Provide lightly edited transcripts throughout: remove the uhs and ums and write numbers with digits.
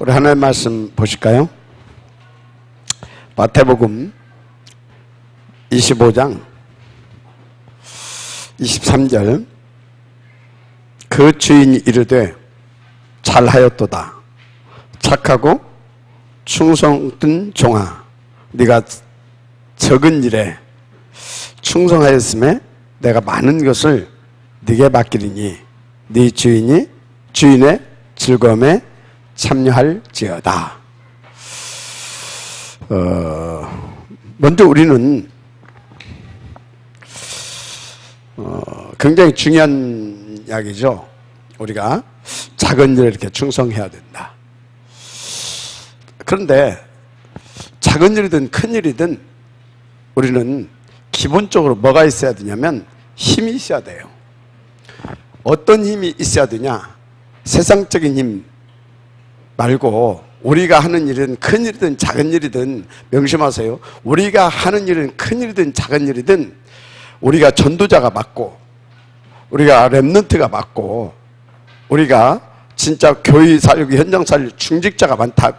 우리 하나님 말씀 보실까요? 마태복음 25장 23절. 그 주인이 이르되 잘하였도다 착하고 충성된 종아, 네가 적은 일에 충성하였음에 내가 많은 것을 네게 맡기리니 네 주인이 주인의 즐거움에 참여할지어다. 먼저 우리는 굉장히 중요한 이야기죠. 우리가 작은 일에 이렇게 충성해야 된다. 그런데 작은 일이든 큰 일이든 우리는 기본적으로 뭐가 있어야 되냐면 힘이 있어야 돼요. 어떤 힘이 있어야 되냐? 세상적인 힘 말고 우리가 하는 일은 큰 일이든 작은 일이든 명심하세요. 우리가 하는 일은 큰 일이든 작은 일이든 우리가 전도자가 맞고 우리가 렘넌트가 맞고 우리가 진짜 교회 사역 현장 사역 중직자가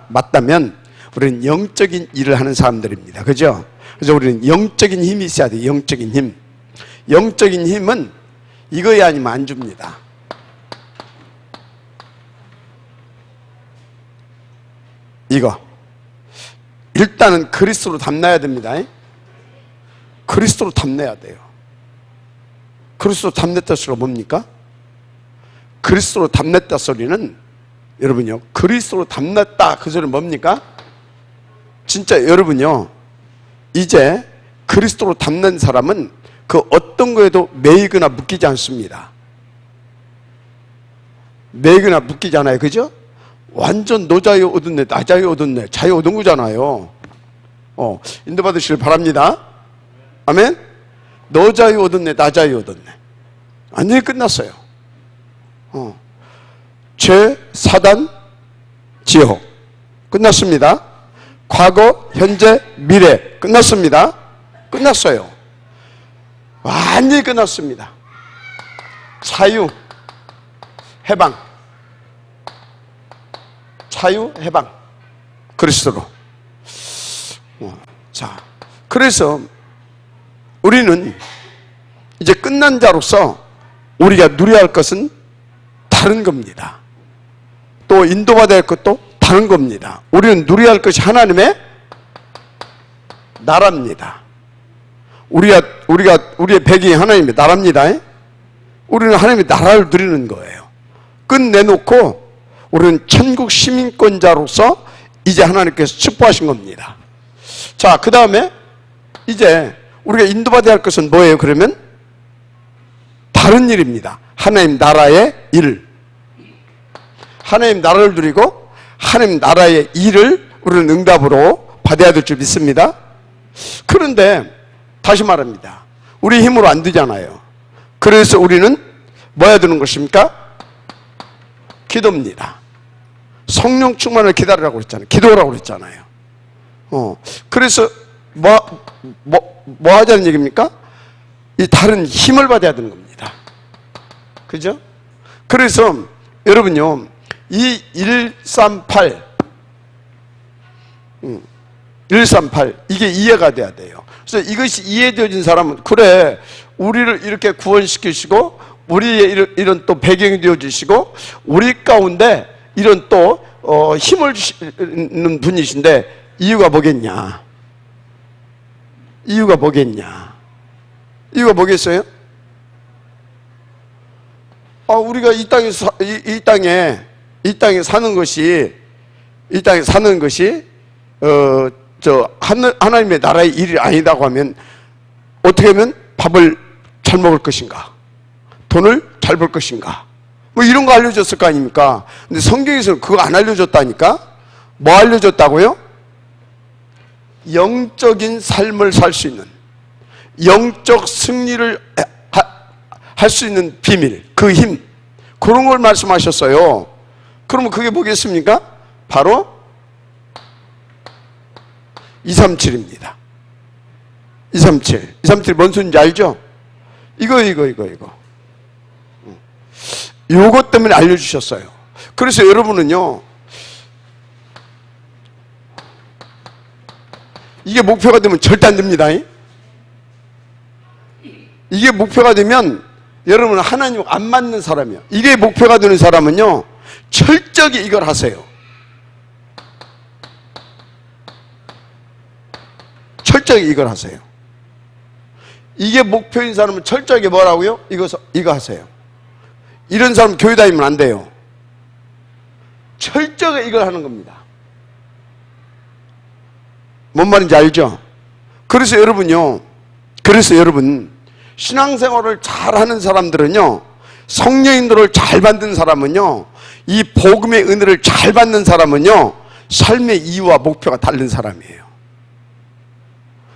맞다면 우리는 영적인 일을 하는 사람들입니다. 그죠? 그래서 우리는 영적인 힘이 있어야 돼요. 영적인 힘. 영적인 힘은 이거야 아니면 안 줍니다. 이거 일단은 그리스도로 담나야 됩니다. 그리스도로 담내야 돼요. 그리스도로 담냈다 소리가 뭡니까? 그리스도로 담냈다 소리는 여러분요, 그리스도로 담냈다 그 소리는 뭡니까? 진짜 여러분요, 이제 그리스도로 담는 사람은 그 어떤 거에도 매이거나 묶이지 않습니다. 매이거나 묶이지 않아요. 그죠? 완전 너 자유 얻었네, 나 자유 얻었네, 자유 얻은 거잖아요. 인도받으시길 바랍니다. 아멘? 너 자유 얻었네, 나 자유 얻었네. 완전히 끝났어요. 죄, 사단, 지옥 끝났습니다. 과거, 현재, 미래 끝났습니다. 끝났어요. 완전히 끝났습니다. 자유, 해방. 자유, 해방. 그리스도로. 자, 그래서 우리는 이제 끝난 자로서 우리가 누려야 할 것은 다른 겁니다. 또 인도받아야 할 것도 다른 겁니다. 우리는 누려야 할 것이 하나님의 나라입니다. 우리의 배경이 하나님의 나라입니다. 우리는 하나님의 나라를 누리는 거예요. 끝내놓고 우리는 천국 시민권자로서 이제 하나님께서 축복하신 겁니다. 자, 그 다음에 이제 우리가 인도받아야 할 것은 뭐예요? 그러면 다른 일입니다. 하나님 나라의 일. 하나님 나라를 누리고 하나님 나라의 일을 우리는 응답으로 받아야 될 줄 믿습니다. 그런데 다시 말합니다. 우리 힘으로 안 되잖아요. 그래서 우리는 뭐 해야 되는 것입니까? 기도입니다. 성령 충만을 기다리라고 그랬잖아요. 기도라고 그랬잖아요. 그래서 뭐 하자는 얘기입니까? 이 다른 힘을 받아야 되는 겁니다. 그죠? 그래서 여러분요, 이 138 이게 이해가 돼야 돼요. 그래서 이것이 이해되어진 사람은 그래, 우리를 이렇게 구원시키시고 우리의 이런 또 배경이 되어주시고 우리 가운데 이런 또 힘을 주시는 분이신데 이유가 뭐겠냐? 이유가 뭐겠냐? 이유가 뭐겠어요? 우리가 이 땅에 사는 것이 하나님의 나라의 일이 아니다고 하면 어떻게 하면 밥을 잘 먹을 것인가? 돈을 잘 벌 것인가? 뭐 이런 거 알려줬을 거 아닙니까? 근데 성경에서는 그거 안 알려줬다니까? 뭐 알려줬다고요? 영적인 삶을 살 수 있는, 영적 승리를 할 수 있는 비밀, 그 힘, 그런 걸 말씀하셨어요. 그러면 그게 뭐겠습니까? 바로 237입니다. 237. 237 뭔 소리인지 알죠? 이거. 요것 때문에 알려주셨어요. 그래서 여러분은요, 이게 목표가 되면 절대 안 됩니다. 이게 목표가 되면 여러분은 하나님 안 맞는 사람이에요. 이게 목표가 되는 사람은요, 철저히 이걸 하세요. 철저히 이걸 하세요. 이게 목표인 사람은 철저하게 뭐라고요? 이거 하세요. 이런 사람 교회 다니면 안 돼요. 철저하게 이걸 하는 겁니다. 뭔 말인지 알죠? 그래서 여러분 신앙생활을 잘하는 사람들은요, 성령인들을 잘 받는 사람은요, 이 복음의 은혜를 잘 받는 사람은요, 삶의 이유와 목표가 다른 사람이에요.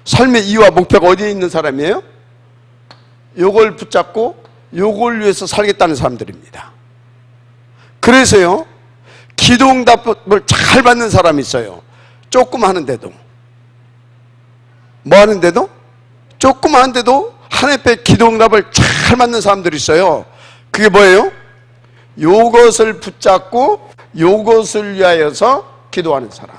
삶의 이유와 목표가 어디에 있는 사람이에요? 요걸 붙잡고 요걸 위해서 살겠다는 사람들입니다. 그래서요, 기도응답을 잘 받는 사람이 있어요. 조금 하는데도. 뭐 하는데도? 조금 하는데도 하나님 앞에 기도응답을 잘 받는 사람들이 있어요. 그게 뭐예요? 요것을 붙잡고 요것을 위하여서 기도하는 사람.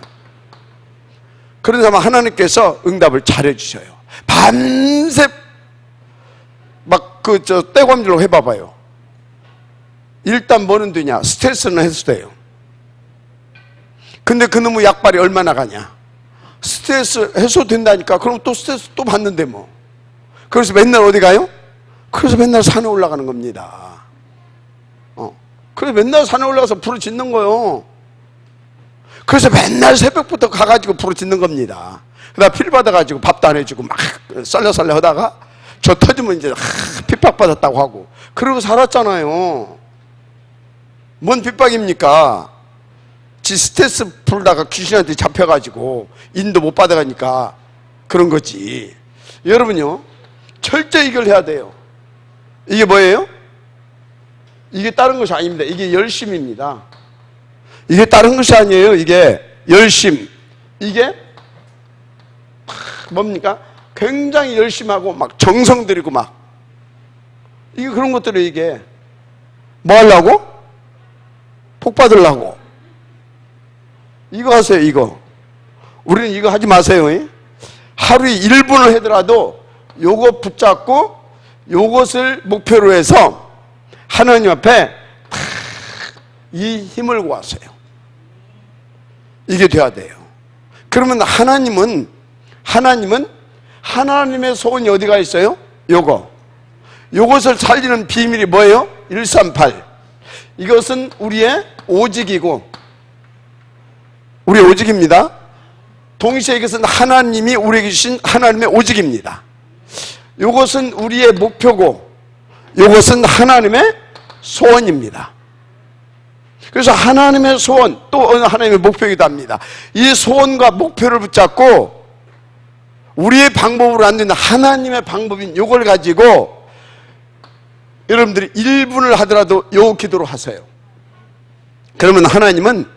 그런 사람 하나님께서 응답을 잘해 주셔요. 밤새 막 떼감질로 해봐봐요. 일단 뭐는 되냐? 스트레스는 해소돼요. 근데 그놈의 약발이 얼마나 가냐? 스트레스 해소된다니까. 그럼 또 스트레스 또 받는데 뭐. 그래서 맨날 어디 가요? 그래서 맨날 산에 올라가는 겁니다. 그래서 맨날 산에 올라가서 부르짖는 거요. 그래서 맨날 새벽부터 가가지고 부르짖는 겁니다. 그다음 필 받아가지고 밥도 안 해주고 막 썰려썰려 하다가 저 터지면 이제 핍박받았다고 하고 그러고 살았잖아요. 뭔 핍박입니까? 지 스트레스 풀다가 귀신한테 잡혀가지고 인도 못 받아가니까 그런 거지. 여러분요, 철저히 이걸 해야 돼요. 이게 뭐예요? 이게 다른 것이 아닙니다. 이게 열심입니다. 이게 다른 것이 아니에요. 이게 열심. 이게 뭡니까? 굉장히 열심히 하고 막 정성 들이고 막 이게 그런 것들을 이게 뭐 하려고? 복 받으려고. 이거 하세요. 이거. 우리는 이거 하지 마세요. 하루에 1분을 하더라도 요거 붙잡고 요것을 목표로 해서 하나님 앞에 이 힘을 구하세요. 이게 돼야 돼요. 그러면 하나님은 하나님의 소원이 어디가 있어요? 요것을 살리는 비밀이 뭐예요? 138. 이것은 우리의 오직이고 우리의 오직입니다. 동시에 이것은 하나님이 우리에게 주신 하나님의 오직입니다. 이것은 우리의 목표고 이것은 하나님의 소원입니다. 그래서 하나님의 소원 또 어느 하나님의 목표이기도 합니다. 이 소원과 목표를 붙잡고 우리의 방법으로 안 되는 하나님의 방법인 이걸 가지고 여러분들이 1분을 하더라도 요 기도로 하세요. 그러면 하나님은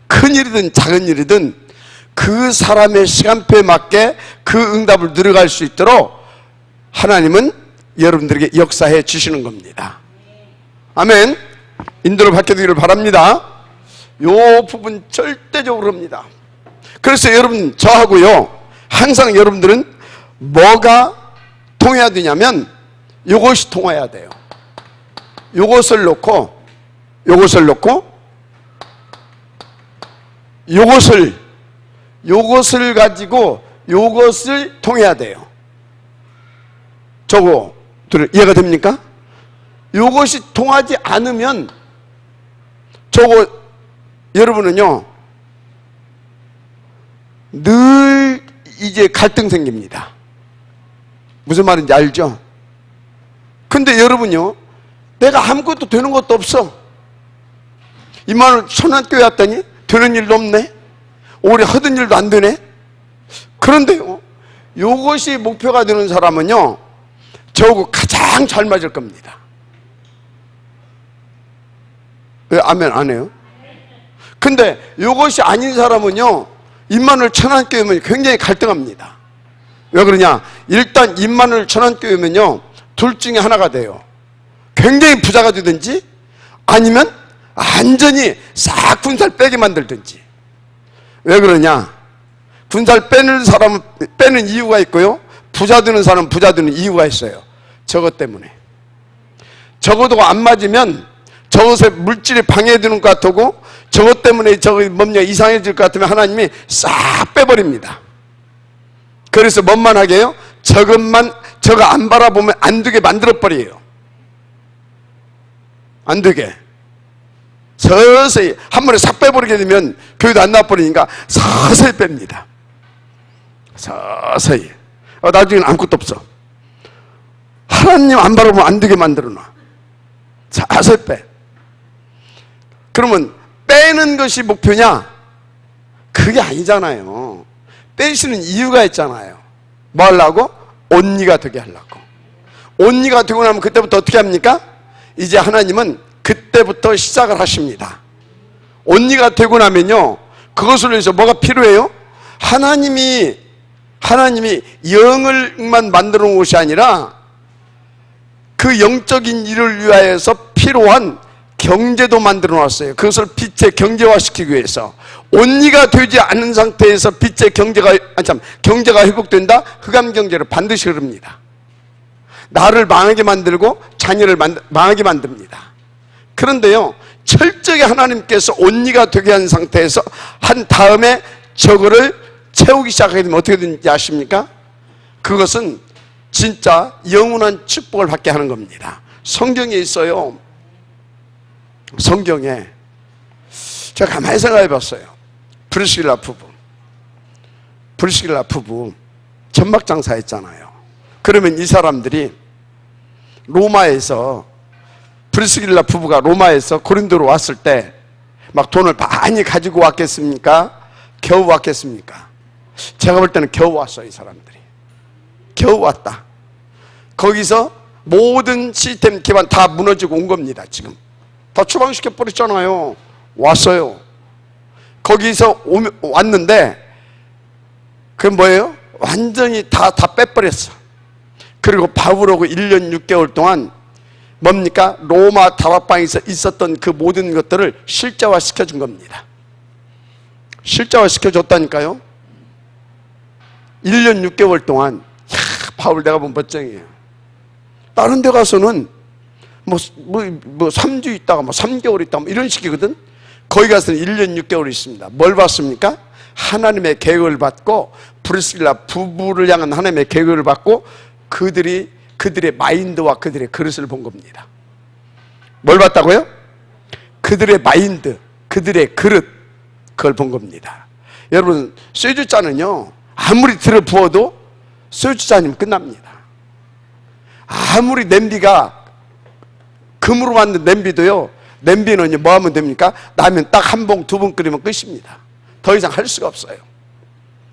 큰 일이든 작은 일이든 그 사람의 시간표에 맞게 그 응답을 누려갈 수 있도록 하나님은 여러분들에게 역사해 주시는 겁니다. 아멘. 인도를 밝혀드리기를 바랍니다. 요 부분 절대적으로 합니다. 그래서 여러분 저하고요 항상 여러분들은 뭐가 통해야 되냐면 요것이 통해야 돼요. 요것을 놓고 요것을 가지고 요것을 통해야 돼요. 저거 이해가 됩니까? 요것이 통하지 않으면 저거 여러분은요 늘 이제 갈등 생깁니다. 무슨 말인지 알죠? 근데 여러분요 내가 아무것도 되는 것도 없어. 이만원 천안교회 왔더니 되는 일도 없네. 오래 하던 일도 안 되네. 그런데요 요것이 목표가 되는 사람은요 저하고 가장 잘 맞을 겁니다. 왜 아멘 안 해요? 근데 요것이 아닌 사람은요 임마누엘 천안교회면 굉장히 갈등합니다. 왜 그러냐? 일단 임마누엘 천안교회면요 둘 중에 하나가 돼요. 굉장히 부자가 되든지 아니면 완전히 싹 군살 빼게 만들든지. 왜 그러냐? 군살 빼는 사람은 빼는 이유가 있고요, 부자 되는 사람은 부자 되는 이유가 있어요. 저것 때문에. 저것도 안 맞으면 저것에 물질이 방해되는 것 같고, 저것 때문에 저거 뭔가 이상해질 것 같으면 하나님이 싹 빼버립니다. 그래서 뭔만 하게 해요? 저거 안 바라보면 안 되게 만들어버려요. 안 되게. 서서히 한 번에 싹 빼버리게 되면 교회도 안 나와버리니까 서서히 뺍니다. 서서히. 나중에는 아무것도 없어. 하나님 안 바라보면 안 되게 만들어놔. 서서히 빼. 그러면 빼는 것이 목표냐? 그게 아니잖아요. 빼시는 이유가 있잖아요. 뭐 하려고? 온리가 되게 하려고. 온리가 되고 나면 그때부터 어떻게 합니까? 이제 하나님은 그때부터 시작을 하십니다. 온리가 되고 나면요, 그것을 위해서 뭐가 필요해요? 하나님이 영을만 만들어 놓은 것이 아니라 그 영적인 일을 위하여서 필요한 경제도 만들어 놨어요. 그것을 빛의 경제화시키기 위해서. 온리가 되지 않은 상태에서 빛의 경제가 회복된다? 흑암 경제를 반드시 흐릅니다. 나를 망하게 만들고 자녀를 망하게 만듭니다. 그런데요, 철저히 하나님께서 온리가 되게 한 상태에서 한 다음에 저거를 채우기 시작하게 되면 어떻게 되는지 아십니까? 그것은 진짜 영원한 축복을 받게 하는 겁니다. 성경에 있어요. 성경에 제가 가만히 생각해 봤어요. 브리스길라 부부 전막장사 했잖아요. 그러면 이 사람들이 로마에서, 브리스길라 부부가 로마에서 고린도로 왔을 때 막 돈을 많이 가지고 왔겠습니까? 겨우 왔겠습니까? 제가 볼 때는 겨우 왔어요. 이 사람들이 겨우 왔다. 거기서 모든 시스템 기반 다 무너지고 온 겁니다. 지금 다 추방시켜 버렸잖아요. 왔어요. 거기서 왔는데 그게 뭐예요? 완전히 다 빼버렸어. 그리고 바울하고 1년 6개월 동안 뭡니까? 로마 다락방에서 있었던 그 모든 것들을 실제화 시켜준 겁니다. 실제화 시켜줬다니까요. 1년 6개월 동안. 바울 내가 보면 멋쟁이에요. 다른 데 가서는 뭐 3주 있다가 3개월 있다가 이런 식이거든. 거기 가서는 1년 6개월 있습니다. 뭘 봤습니까? 하나님의 계획을 받고, 브리스길라 부부를 향한 하나님의 계획을 받고, 그들의 마인드와 그들의 그릇을 본 겁니다. 뭘 봤다고요? 그들의 마인드, 그들의 그릇, 그걸 본 겁니다. 여러분, 쇠주잔은요, 아무리 들어 부어도 쇠주잔이면 끝납니다. 아무리 냄비가 금으로 만든 냄비도요, 냄비는 뭐 하면 됩니까? 라면 딱 한 봉, 두 봉 끓이면 끝입니다. 더 이상 할 수가 없어요.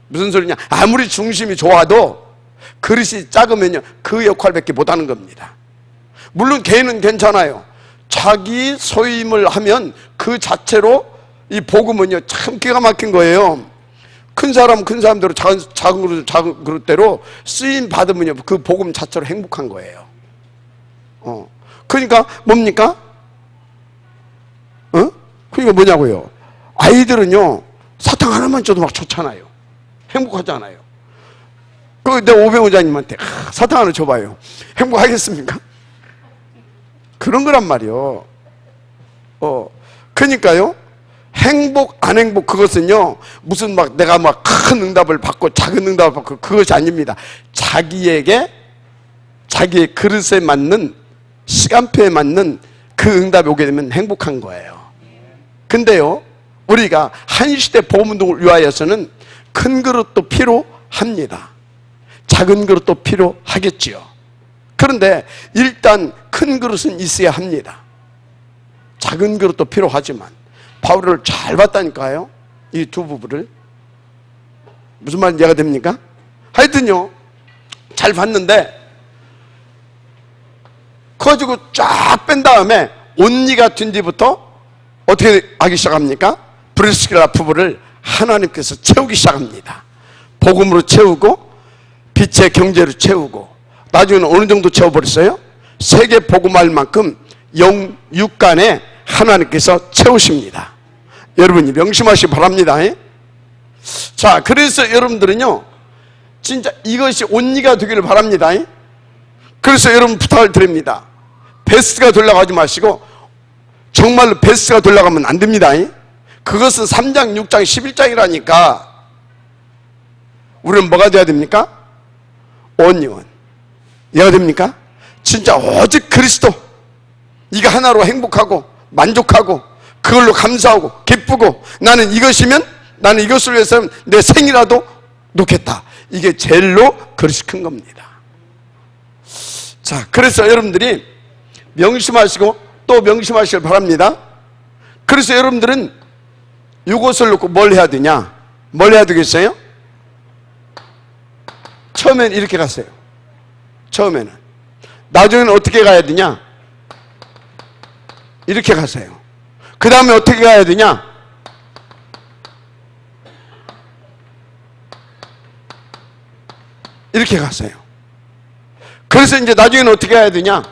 무슨 소리냐? 아무리 중심이 좋아도 그릇이 작으면요, 그 역할밖에 못하는 겁니다. 물론 개는 괜찮아요. 자기 소임을 하면 그 자체로 이 복음은요, 참 기가 막힌 거예요. 큰 사람대로 작은 그릇대로 쓰임 받으면요, 그 복음 자체로 행복한 거예요. 그러니까 뭡니까? 그러니까 뭐냐고요? 아이들은요, 사탕 하나만 줘도 막 좋잖아요. 행복하잖아요. 내 오병호자님한테 사탕 하나 줘봐요. 행복하겠습니까? 그런 거란 말이요. 그러니까요, 행복 안 행복, 그것은요 무슨 막 내가 막 큰 응답을 받고 작은 응답을 받고 그것이 아닙니다. 자기의 그릇에 맞는, 시간표에 맞는 그 응답이 오게 되면 행복한 거예요. 근데요, 우리가 한 시대 복음운동을 위하여서는 큰 그릇도 필요합니다. 작은 그릇도 필요하겠지요. 그런데 일단 큰 그릇은 있어야 합니다. 작은 그릇도 필요하지만 바울을 잘 봤다니까요, 이 두 부부를. 무슨 말인지 이해가 됩니까? 하여튼요, 잘 봤는데 그거 가지고 쫙 뺀 다음에 온리가 된 뒤부터 어떻게 하기 시작합니까? 브리스길라 부부를 하나님께서 채우기 시작합니다. 복음으로 채우고 빛의 경제로 채우고, 나중에는 어느 정도 채워버렸어요? 세계 복음할 만큼 육간에 하나님께서 채우십니다. 여러분이 명심하시기 바랍니다. 자, 그래서 여러분들은요, 진짜 이것이 온리가 되기를 바랍니다. 그래서 여러분 부탁을 드립니다. 베스트가 되려고 하지 마시고 정말로 베스트가 되려고 하면 안 됩니다. 그것은 3장, 6장, 11장이라니까. 우리는 뭐가 돼야 됩니까? 온리원. 뭐가 됩니까? 진짜 오직 그리스도, 이거 하나로 행복하고 만족하고 그걸로 감사하고 기쁘고, 나는 이것이면, 나는 이것을 위해서는 내 생이라도 놓겠다. 이게 제일로 그릇이 큰 겁니다. 자, 그래서 여러분들이 명심하시고 또 명심하시길 바랍니다. 그래서 여러분들은 이것을 놓고 뭘 해야 되냐? 뭘 해야 되겠어요? 처음에는 이렇게 갔어요. 처음에는. 나중에는 어떻게 가야 되냐? 이렇게 가세요. 그 다음에 어떻게 가야 되냐? 이렇게 갔어요. 그래서 이제 나중에는 어떻게 해야 되냐?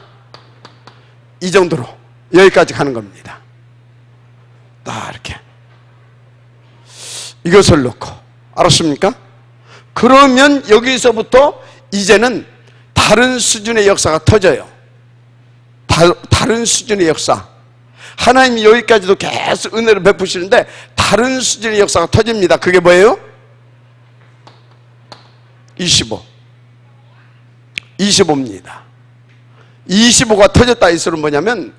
이 정도로 여기까지 가는 겁니다. 딱 이렇게 이것을 놓고, 알았습니까? 그러면 여기서부터 이제는 다른 수준의 역사가 터져요. 다른 수준의 역사. 하나님이 여기까지도 계속 은혜를 베푸시는데 다른 수준의 역사가 터집니다. 그게 뭐예요? 25입니다. 25가 터졌다. 이 소리는 뭐냐면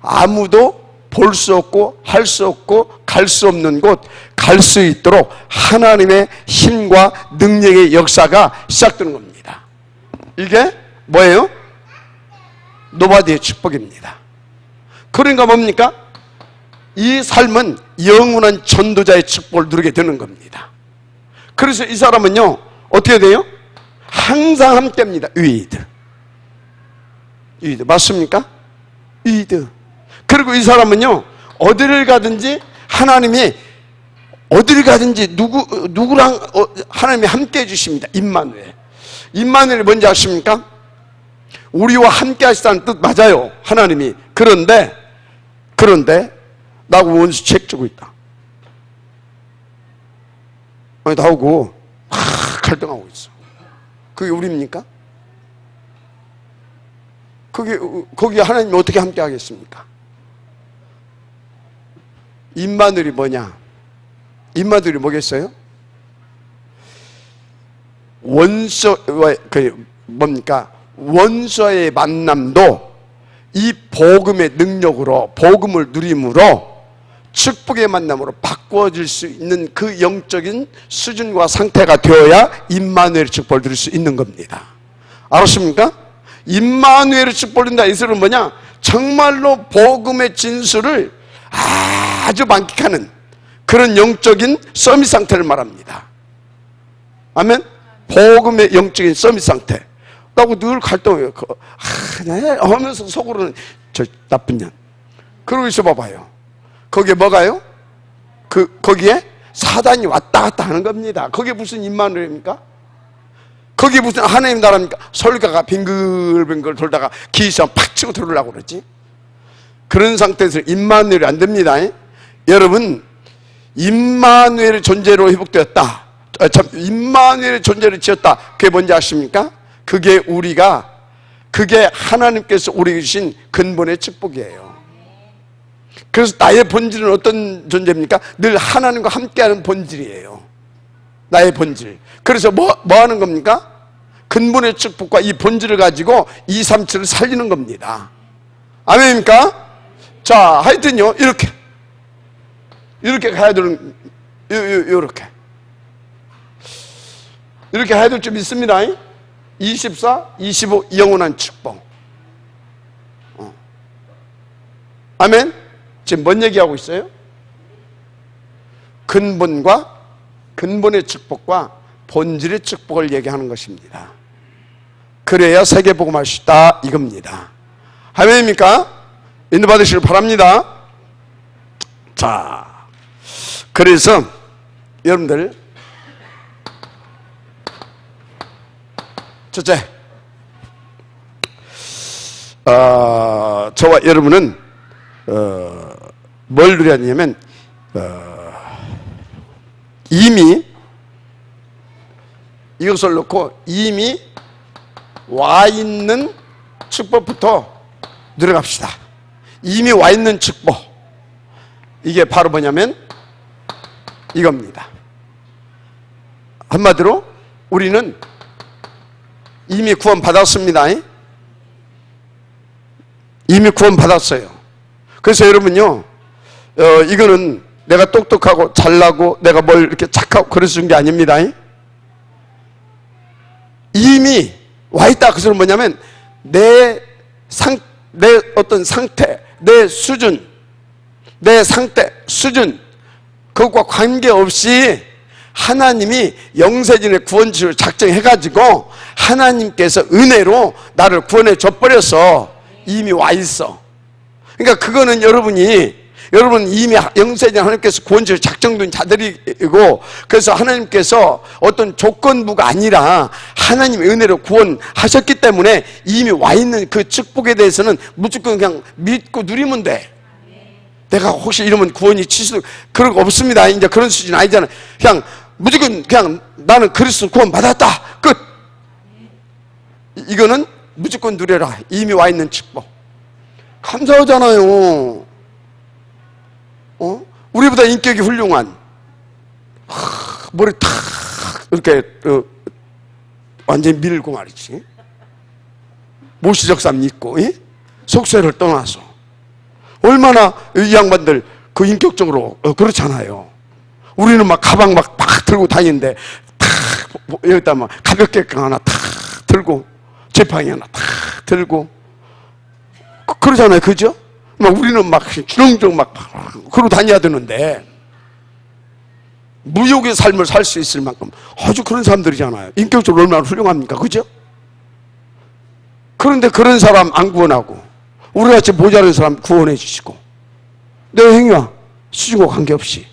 아무도 볼 수 없고 할 수 없고 갈 수 없는 곳 갈 수 있도록 하나님의 힘과 능력의 역사가 시작되는 겁니다. 이게 뭐예요? 노바디의 축복입니다. 그러니까 뭡니까? 이 삶은 영원한 전도자의 축복을 누리게 되는 겁니다. 그래서 이 사람은요, 어떻게 돼요? 항상 함께입니다. 위드. 맞습니까? 위드. 그리고 이 사람은요, 어디를 가든지 하나님이, 어디를 가든지 누구랑 하나님이 함께 해주십니다. 임마누엘. 임마누엘이 뭔지 아십니까? 우리와 함께 하시다는 뜻 맞아요. 하나님이. 그런데 나하고 원수 책주고 있다. 아니, 나하고 갈등하고 있어. 그게 우리입니까? 거기 하나님이 어떻게 함께 하겠습니까? 임마누엘이 뭐냐? 임마누엘이 뭐겠어요? 뭡니까? 원수와의 만남도 이 복음의 능력으로, 복음을 누림으로 축복의 만남으로 바꿔질 수 있는 그 영적인 수준과 상태가 되어야 임마누엘의 축복을 누릴 수 있는 겁니다. 알았습니까? 임마누엘의 축복을 누린다. 이 소리는 뭐냐? 정말로 복음의 진수를 아주 만끽하는 그런 영적인 서밋 상태를 말합니다. 아멘? 복음의 영적인 서밋 상태. 라고 늘 갈등해요. 하면서 속으로는 저 나쁜 년. 그러고 있어 봐봐요. 거기에 뭐가요? 거기에 사단이 왔다 갔다 하는 겁니다. 그게 무슨 임마누엘입니까? 그게 무슨 하나님 나라입니까? 설가가 빙글빙글 돌다가 기시한 팍 치고 들어오려고 그러지. 그런 상태에서 임마누엘이 안 됩니다. 여러분, 임마누엘의 존재로 회복되었다. 임마누엘의 존재를 지었다. 그게 뭔지 아십니까? 그게 하나님께서 우리에게 주신 근본의 축복이에요. 그래서 나의 본질은 어떤 존재입니까? 늘 하나님과 함께하는 본질이에요. 나의 본질. 그래서 뭐 하는 겁니까? 근본의 축복과 이 본질을 가지고 237을 살리는 겁니다. 아멘입니까? 자, 하여튼요, 이렇게 가야 되는, 이렇게 가야 될 줄 믿습니다. 24, 25, 영원한 축복. 아멘? 지금 뭔 얘기하고 있어요? 근본의 축복과 본질의 축복을 얘기하는 것입니다. 그래야 세계복음 할 수 있다, 이겁니다. 아멘입니까? 인도받으시길 바랍니다. 자, 그래서 여러분들, 첫째, 저와 여러분은 뭘 누려야 되냐면 이미 이것을 놓고 이미 와 있는 축복부터 누려갑시다. 이미 와 있는 축복. 이게 바로 뭐냐면 이겁니다. 한마디로 우리는 이미 구원 받았습니다. 이미 구원 받았어요. 그래서 여러분요, 이거는 내가 똑똑하고 잘나고 내가 뭘 이렇게 착하고 그래서 준 게 아닙니다. 이미 와 있다. 그 소리는 뭐냐면 내 어떤 상태, 내 수준, 내 상태, 수준, 그것과 관계없이 하나님이 영세전의 구원주를 작정해가지고 하나님께서 은혜로 나를 구원해 줘버려서 이미 와 있어. 그러니까 그거는 여러분 이미 영세전 하나님께서 구원주를 작정된 자들이고, 그래서 하나님께서 어떤 조건부가 아니라 하나님의 은혜로 구원하셨기 때문에 이미 와 있는 그 축복에 대해서는 무조건 그냥 믿고 누리면 돼. 내가 혹시 이러면 구원이 취소, 그런 거 없습니다. 이제 그런 수준 아니잖아. 그냥 무조건 그냥 나는 그리스도 구원 받았다. 끝. 이거는 무조건 누려라. 이미 와 있는 축복. 감사하잖아요. 우리보다 인격이 훌륭한, 머리 탁 이렇게 완전히 밀고 말이지. 모시적삼 있고, 속세를 떠나서 얼마나 이 양반들 그 인격적으로 그렇잖아요. 우리는 막 가방 막 들고 다니는데 탁 여기다 막 가볍게 하나 탁 들고 지팡이 하나 탁 들고 그러잖아요. 그죠? 막 우리는 막 주렁주렁 막 그러고 다녀야 되는데 무욕의 삶을 살 수 있을 만큼 아주 그런 사람들이잖아요. 인격적으로 얼마나 훌륭합니까? 그죠? 그런데 그런 사람 안 구원하고 우리같이 모자란 사람 구원해 주시고 내 행위와 수준과 관계없이.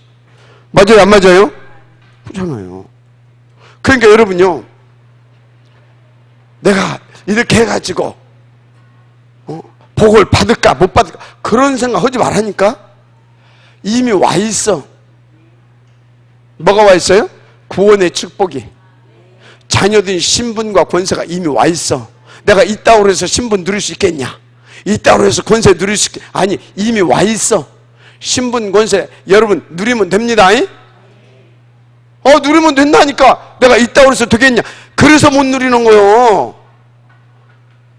맞아요? 안 맞아요? 그렇잖아요. 그러니까 여러분요, 내가 이렇게 해가지고 복을 받을까 못 받을까 그런 생각 하지 말라니까. 이미 와 있어. 뭐가 와 있어요? 구원의 축복이. 자녀된 신분과 권세가 이미 와 있어. 내가 있다고 해서 신분 누릴 수 있겠냐? 있다고 해서 권세 누릴 수 있겠냐? 아니, 이미 와 있어. 신분 권세 여러분 누리면 됩니다. 누리면 된다니까. 내가 있다고 해서 되겠냐? 그래서 못 누리는 거요.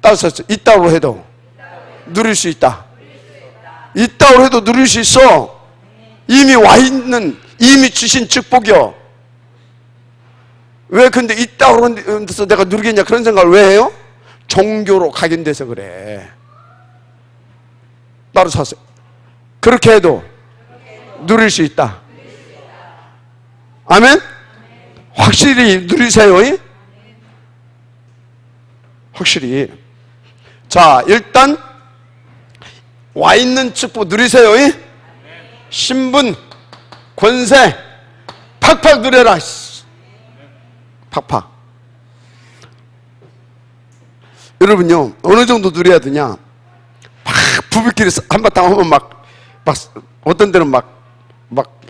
따졌어. 있다고 해도 누릴 수 있다. 있다고 해도 누릴 수 있어. 이미 와 있는, 이미 주신 축복이요. 왜 근데 있다고 해서 내가 누리겠냐 그런 생각을 왜 해요? 종교로 각인돼서 그래. 따로 샀어요. 그렇게 해도 누릴 수 있다. 아멘? 확실히 누리세요. 확실히. 자, 일단 와 있는 축복 누리세요. 신분, 권세 팍팍 누려라. 팍팍. 여러분요, 어느 정도 누려야 되냐? 막 부부끼리 한바탕 하면 막 어떤 데는 막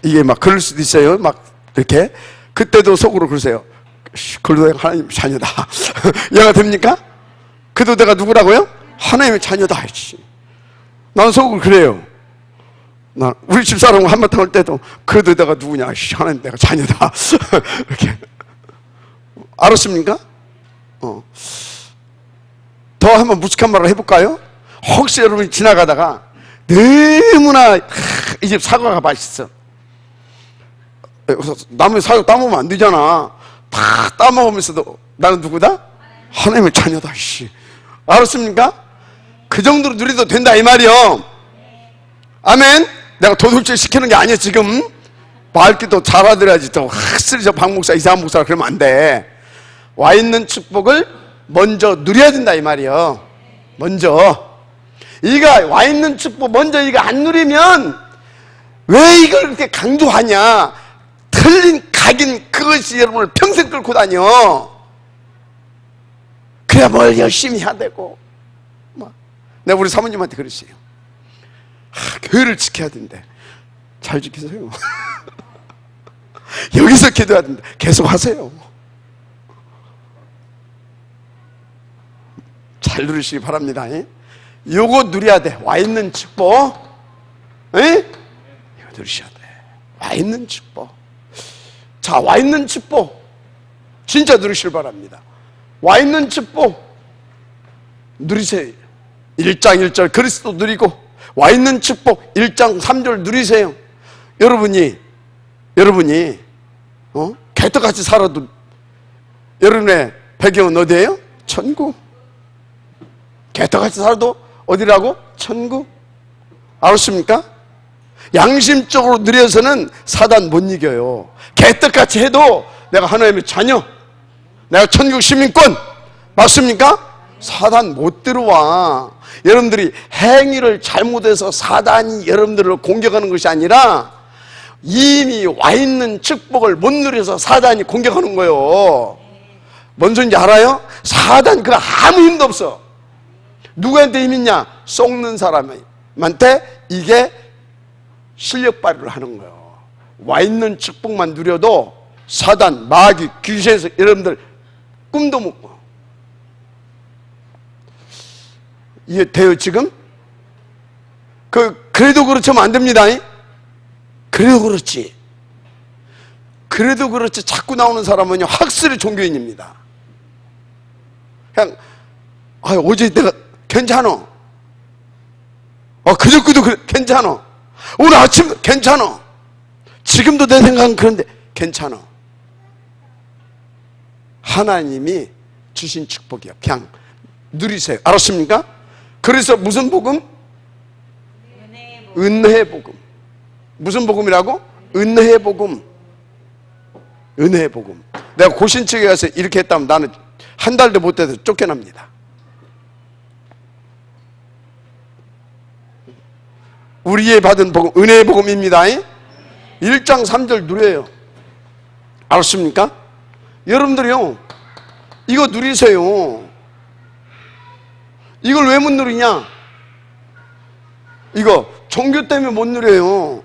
이게 막 그럴 수도 있어요. 막 이렇게. 그때도 속으로 그러세요. 그래도 내가 하나님 자녀다. 얘가 됩니까? 그래도 내가 누구라고요? 하나님의 자녀다. 난 속으로 그래요. 우리 집사람 한바탕 할 때도 그래도 내가 누구냐? 하나님 내가 자녀다. 이렇게. 알았습니까? 더 한번 무식한 말을 해볼까요? 혹시 여러분이 지나가다가 너무나 이 집 사과가 맛있어. 남의 사과 따먹으면 안 되잖아. 다 따먹으면서도 나는 누구다? 하나님의 자녀다. 알았습니까? 그 정도로 누리도 된다 이 말이요. 아멘. 내가 도둑질 시키는 게 아니야 지금. 말귀도 잘 알아들어야지. 또 확실히 저 박목사 이상한 목사 그러면 안 돼. 와 있는 축복을 먼저 누려야 된다 이 말이요. 먼저 이가 와 있는 축복 먼저 이거 안 누리면 왜 이걸 그렇게 강조하냐? 틀린 각인 그것이 여러분을 평생 끌고 다녀. 그래야 뭘 열심히 해야 되고. 내가 우리 사모님한테 그랬어요. 교회를 지켜야 된대. 잘 지키세요. 여기서 기도해야 된다. 계속 하세요. 잘 누리시기 바랍니다. 요거 누려야 돼. 와 있는 축복. 이거 누리셔야 돼. 와 있는 축복. 자, 와 있는 축복 진짜 누리시길 바랍니다. 와 있는 축복 누리세요. 1장 1절 그리스도 누리고 와 있는 축복 1장 3절 누리세요. 여러분이 개떡같이 살아도 여러분의 배경은 어디예요? 천국. 개떡같이 살아도 어디라고? 천국. 알았습니까? 양심적으로 누려서는 사단 못 이겨요. 개떡같이 해도 내가 하나님의 자녀, 내가 천국 시민권, 맞습니까? 사단 못 들어와. 여러분들이 행위를 잘못해서 사단이 여러분들을 공격하는 것이 아니라 이미 와 있는 축복을 못 누려서 사단이 공격하는 거예요. 뭔 소리인지 알아요? 사단 그 아무 힘도 없어. 누구한테 힘 있냐? 속는 사람한테 이게 실력 발휘를 하는 거예요. 와 있는 축복만 누려도 사단, 마귀, 귀신에서 여러분들 꿈도 못 꿔. 이해 돼요 지금? 그래도 그렇지 하면 안 됩니다. 그래도 그렇지 자꾸 나오는 사람은요 확실히 종교인입니다. 그냥 어제 내가 괜찮아, 그저께도 괜찮아, 오늘 아침도 괜찮아, 지금도 내 생각은 그런데 괜찮아. 하나님이 주신 축복이야. 그냥 누리세요. 알았습니까? 그래서 무슨 복음? 은혜의 복음. 무슨 복음이라고? 은혜의 복음. 은혜의 복음. 내가 고신측에 가서 이렇게 했다면 나는 한 달도 못 돼서 쫓겨납니다. 우리의 받은 복음, 은혜의 복음입니다. 1장 3절 누려요. 알았습니까? 여러분들이요, 이거 누리세요. 이걸 왜 못 누리냐? 이거 종교 때문에 못 누려요.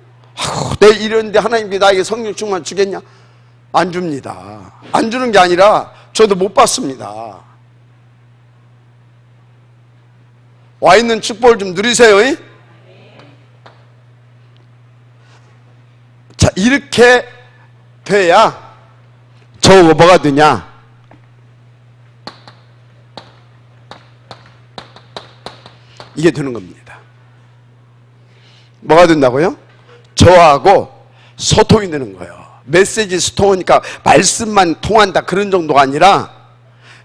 내 이랬는데 하나님께 나에게 성령 충만 주겠냐? 안 줍니다. 안 주는 게 아니라 저도 못 받습니다. 와 있는 축복을 좀 누리세요. 자, 이렇게 돼야 저거 뭐가 되냐? 이게 되는 겁니다. 뭐가 된다고요? 저하고 소통이 되는 거예요. 메시지 소통하니까 말씀만 통한다 그런 정도가 아니라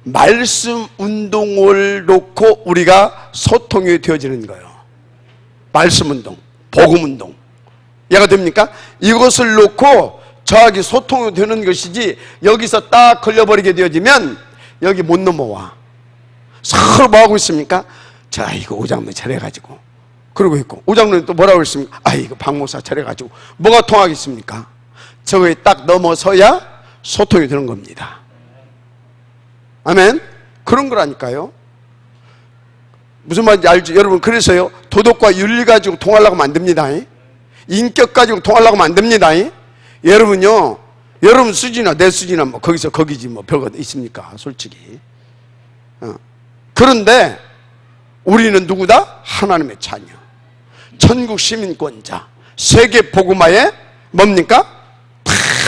말씀 운동을 놓고 우리가 소통이 되어지는 거예요. 말씀 운동, 복음 운동. 이해가 됩니까? 이것을 놓고 저하고 소통이 되는 것이지 여기서 딱 걸려버리게 되어지면 여기 못 넘어와. 서로 뭐 하고 있습니까? 자, 이거 오장로 차려가지고 그러고 있고, 오장로는 또 뭐라고 했습니까? 이거 박목사 차려가지고 뭐가 통하겠습니까? 저거에 딱 넘어서야 소통이 되는 겁니다. 아멘? 그런 거라니까요. 무슨 말인지 알죠? 여러분, 그래서요, 도덕과 윤리 가지고 통하려고 하면 안 됩니다. 인격 가지고 통하려고 하면 안 됩니다. 여러분요, 여러분 수지나 내 수지나 뭐 거기서 거기지 뭐 별거 있습니까? 솔직히. 그런데 우리는 누구다? 하나님의 자녀, 천국 시민권자, 세계 복음화에 뭡니까?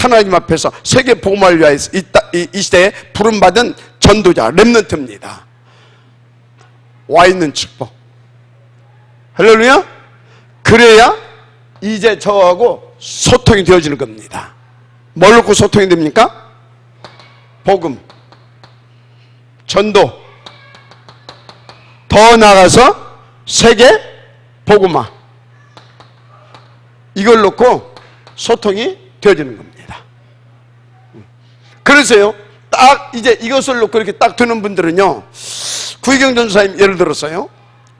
하나님 앞에서 세계 복음화를 위해서 이 시대에 부름받은 전도자, 렘넌트입니다. 와 있는 축복. 할렐루야. 그래야 이제 저하고 소통이 되어지는 겁니다. 뭘 놓고 소통이 됩니까? 복음, 전도, 더 나아가서 세계 복음화, 이걸 놓고 소통이 되어지는 겁니다. 그래서요, 딱 이제 이것을 놓고 이렇게 딱 두는 분들은요, 구희경 전도사님 예를 들었어요.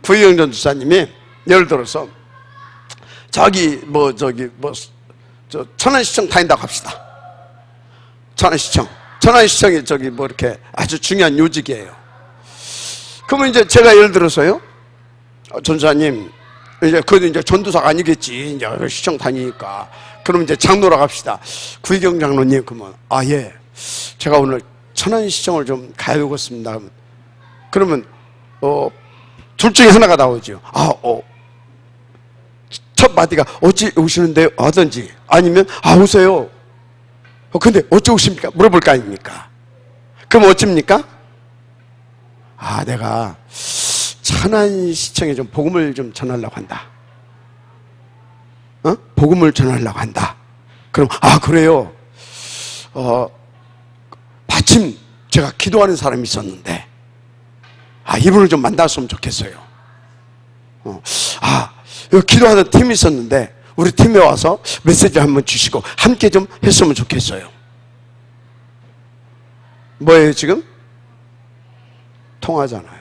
구희경 전도사님이 예를 들어서 저 천안시청 다닌다고 합시다. 천안시청이 이렇게 아주 중요한 요직이에요. 그러면 이제 제가 예를 들어서요, 전도사님, 그래도 이제 전도사가 아니겠지, 이제 시청 다니니까. 그럼 이제 장로라고 합시다. 구희경 장로님, 그러면, 예, 제가 오늘 천안시청을 좀 가야 되겠습니다. 그러면 둘 중에 하나가 나오죠. 첫 마디가 어찌 오시는데요? 하든지 아니면 오세요. 근데 어찌 오십니까? 물어볼 거 아닙니까? 그럼 어찌입니까? 내가 천안시청에 좀 복음을 좀 전하려고 한다. 복음을 전하려고 한다. 그럼 그래요. 마침 제가 기도하는 사람이 있었는데 이분을 좀 만났으면 좋겠어요. 여기 기도하는 팀이 있었는데 우리 팀에 와서 메시지 한번 주시고 함께 좀 했으면 좋겠어요. 뭐예요 지금? 통하잖아요.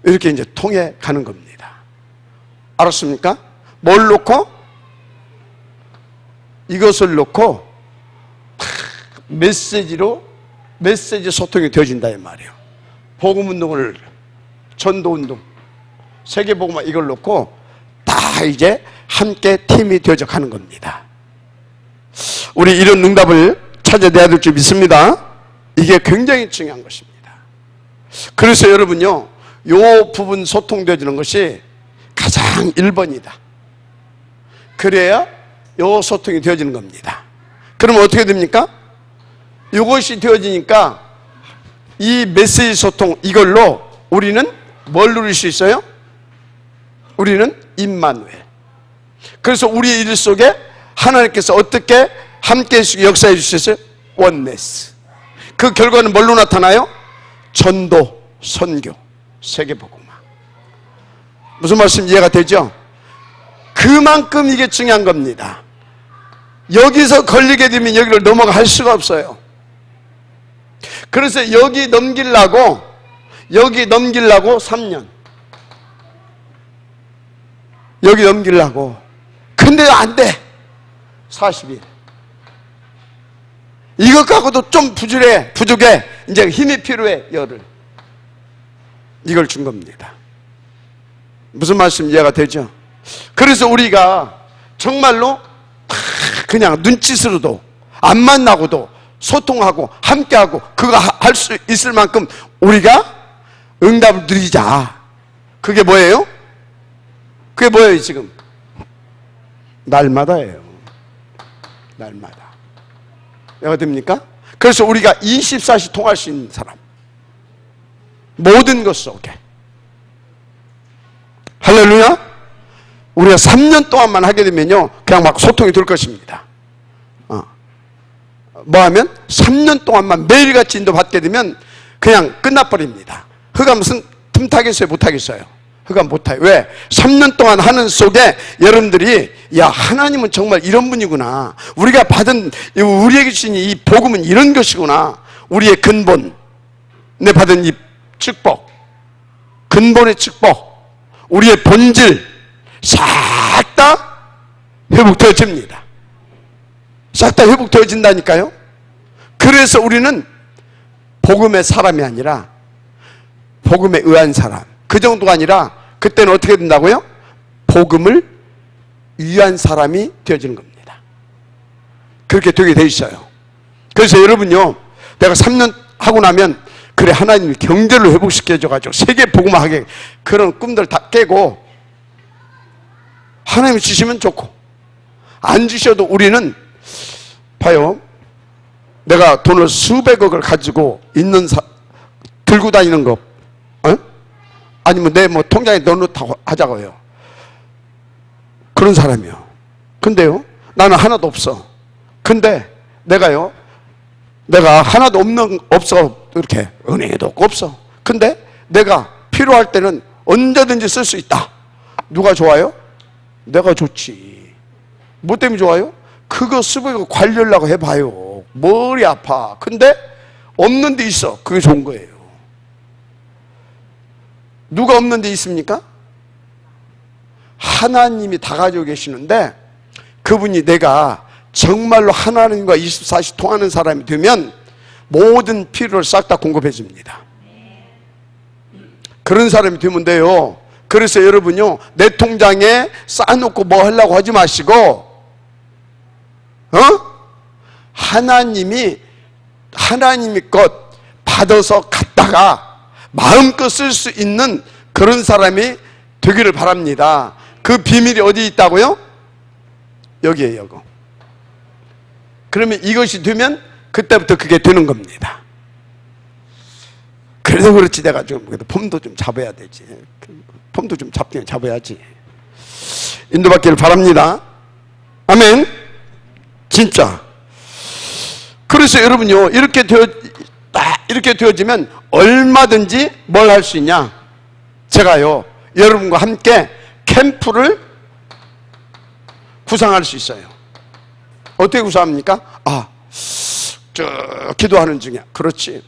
이렇게 이제 통해 가는 겁니다. 알았습니까? 뭘 놓고? 이것을 놓고 메시지 소통이 되어진다 이 말이에요. 복음운동을, 전도운동, 세계복음화 이걸 놓고 다 이제 함께 팀이 되어져 가는 겁니다. 우리 이런 응답을 찾아내야 될 줄 믿습니다. 이게 굉장히 중요한 것입니다. 그래서 여러분요, 요 부분 소통되어지는 것이 가장 1번이다. 그래야 요 소통이 되어지는 겁니다. 그러면 어떻게 됩니까? 이것이 되어지니까 이 메시지 소통 이걸로 우리는 뭘 누릴 수 있어요? 우리는 임마누엘. 그래서 우리의 일 속에 하나님께서 어떻게 함께 역사해 주셨어요? 원네스. 그 결과는 뭘로 나타나요? 전도, 선교, 세계복음화. 무슨 말씀 이해가 되죠? 그만큼 이게 중요한 겁니다. 여기서 걸리게 되면 여기를 넘어갈 수가 없어요. 그래서 여기 넘기려고 3년. 여기 넘기려고. 근데 안 돼. 40일. 이것 갖고도 좀 부족해. 이제 힘이 필요해. 열을. 이걸 준 겁니다. 무슨 말씀 이해가 되죠? 그래서 우리가 정말로 그냥 눈짓으로도 안 만나고도 소통하고 함께하고 그거 할 수 있을 만큼 우리가 응답을 누리자. 그게 뭐예요? 그게 뭐예요 지금? 날마다예요. 날마다. 이해가 됩니까? 그래서 우리가 24시 통할 수 있는 사람, 모든 것 속에 할렐루야. 우리가 3년 동안만 하게 되면요 그냥 막 소통이 될 것입니다. 뭐 하면 3년 동안만 매일같이 인도받게 되면 그냥 끝나버립니다. 그가 무슨 틈타겠어요? 못하겠어요? 그가 못해요. 왜? 3년 동안 하는 속에 여러분들이 하나님은 정말 이런 분이구나, 우리가 받은 우리에게 주신 이 복음은 이런 것이구나, 우리의 근본, 내 받은 이 축복, 근본의 축복, 우리의 본질 싹 다 회복되어집니다. 싹 다 회복되어진다니까요. 그래서 우리는 복음의 사람이 아니라 복음에 의한 사람, 그 정도가 아니라 그때는 어떻게 된다고요? 복음을 위한 사람이 되어지는 겁니다. 그렇게 되게 돼 있어요. 그래서 여러분요, 내가 3년 하고 나면 그래 하나님이 경제를 회복시켜줘가지고 세계 복음화하게 그런 꿈들 다 깨고 하나님이 주시면 좋고, 안 주셔도 우리는 봐요, 내가 돈을 수백억을 가지고 있는 들고 다니는 거, 아니면 내 통장에 넣어놓다고 하자고요. 그런 사람이요. 근데요, 나는 하나도 없어. 근데 내가 하나도 없어. 이렇게 은행에도 없어. 근데 내가 필요할 때는 언제든지 쓸 수 있다. 누가 좋아요? 내가 좋지. 뭐 때문에 좋아요? 그거 쓰고 관리하려고 해봐요. 머리 아파. 근데 없는 데 있어. 그게 좋은 거예요. 누가 없는 데 있습니까? 하나님이 다 가지고 계시는데, 그분이 내가 정말로 하나님과 24시 통하는 사람이 되면 모든 필요를 싹 다 공급해 줍니다. 그런 사람이 되면 돼요. 그래서 여러분요, 내 통장에 쌓아놓고 뭐 하려고 하지 마시고, 하나님이 것 받아서 갖다가 마음껏 쓸 수 있는 그런 사람이 되기를 바랍니다. 그 비밀이 어디 있다고요? 여기에요. 여기. 그러면 이것이 되면 그때부터 그게 되는 겁니다. 그래서 그렇지, 내가 좀 폼도 좀 잡아야 되지. 폼도 좀 잡아야지. 인도받기를 바랍니다. 아멘. 진짜. 그래서 여러분요, 이렇게 되어지면 얼마든지 뭘 할 수 있냐? 제가요, 여러분과 함께 캠프를 구상할 수 있어요. 어떻게 구상합니까? 기도하는 중이야. 그렇지.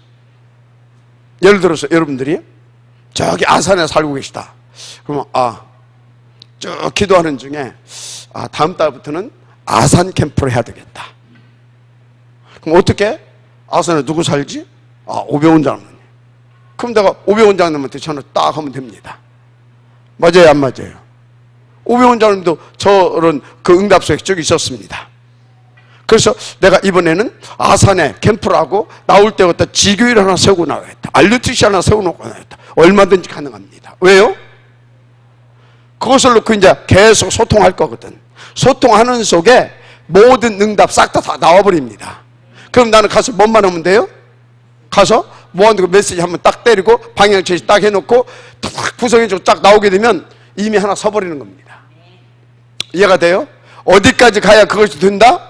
예를 들어서 여러분들이 저기 아산에 살고 계시다. 그러면 기도하는 중에 다음 달부터는 아산 캠프를 해야 되겠다. 그럼 어떻게? 아산에 누구 살지? 오병훈 장로님. 그럼 내가 오병훈 장로님한테 전화 딱 하면 됩니다. 맞아요, 안 맞아요? 오병훈 장로님도 저런 그 응답소에 저기 있었습니다. 그래서 내가 이번에는 아산에 캠프를 하고 나올 때부터 지교일 하나 세우고 나와야겠다. RUTC 하나 세워놓고 나와야겠다. 얼마든지 가능합니다. 왜요? 그것을 놓고 이제 계속 소통할 거거든. 소통하는 속에 모든 응답 싹 다 나와버립니다. 그럼 나는 가서 뭔만 하면 돼요? 가서 뭐하는 메시지 한번 딱 때리고 방향 제시 딱 해놓고 딱 구성해주고 딱 나오게 되면 이미 하나 서버리는 겁니다. 이해가 돼요? 어디까지 가야 그것이 된다?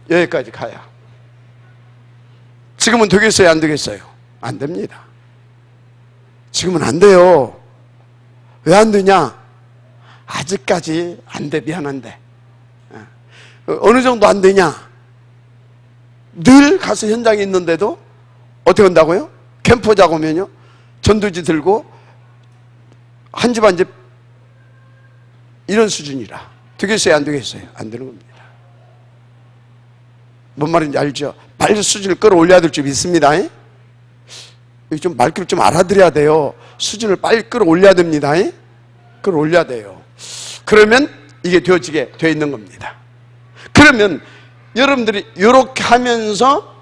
여기까지 가야. 지금은 되겠어요, 안 되겠어요? 안 됩니다. 지금은 안 돼요. 왜 안 되냐? 아직까지 안 돼. 미안한데. 어느 정도 안 되냐? 늘 가서 현장에 있는데도 어떻게 한다고요? 캠프 자고 오면요, 전도지 들고 한 집 한 집 이런 수준이라. 되겠어요, 안 되겠어요? 안 되는 겁니다. 뭔 말인지 알죠? 빨리 수준을 끌어올려야 될 줄 믿습니다. 좀 말귀를 좀 알아들어야 돼요. 수준을 빨리 끌어올려야 됩니다. 끌어올려야 돼요. 그러면 이게 되어지게 되어 있는 겁니다. 그러면 여러분들이 이렇게 하면서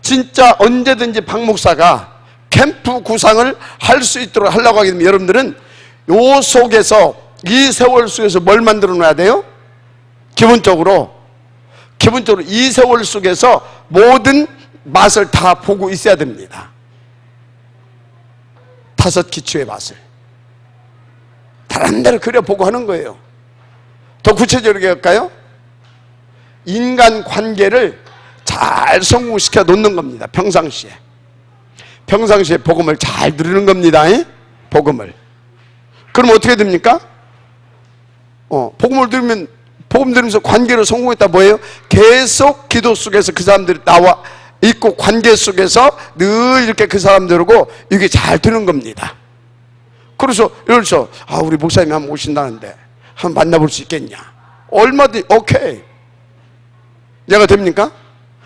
진짜 언제든지 박 목사가 캠프 구상을 할 수 있도록 하려고 하게 되면 여러분들은 요 속에서, 이 세월 속에서 뭘 만들어 놔야 돼요? 기본적으로 이 세월 속에서 모든 맛을 다 보고 있어야 됩니다. 5 기초의 맛을 다른 데를 그려보고 하는 거예요. 더 구체적으로 할까요? 인간 관계를 잘 성공시켜 놓는 겁니다. 평상시에 복음을 잘 누리는 겁니다. 복음을. 그럼 어떻게 됩니까? 복음 들으면서 관계를 성공했다. 뭐예요? 계속 기도 속에서 그 사람들이 나와 있고 관계 속에서 늘 이렇게 그 사람들하고 이게 잘 되는 겁니다. 그래서 우리 목사님이 한번 오신다는데 한번 만나볼 수 있겠냐? 얼마든지 오케이. 얘가 됩니까?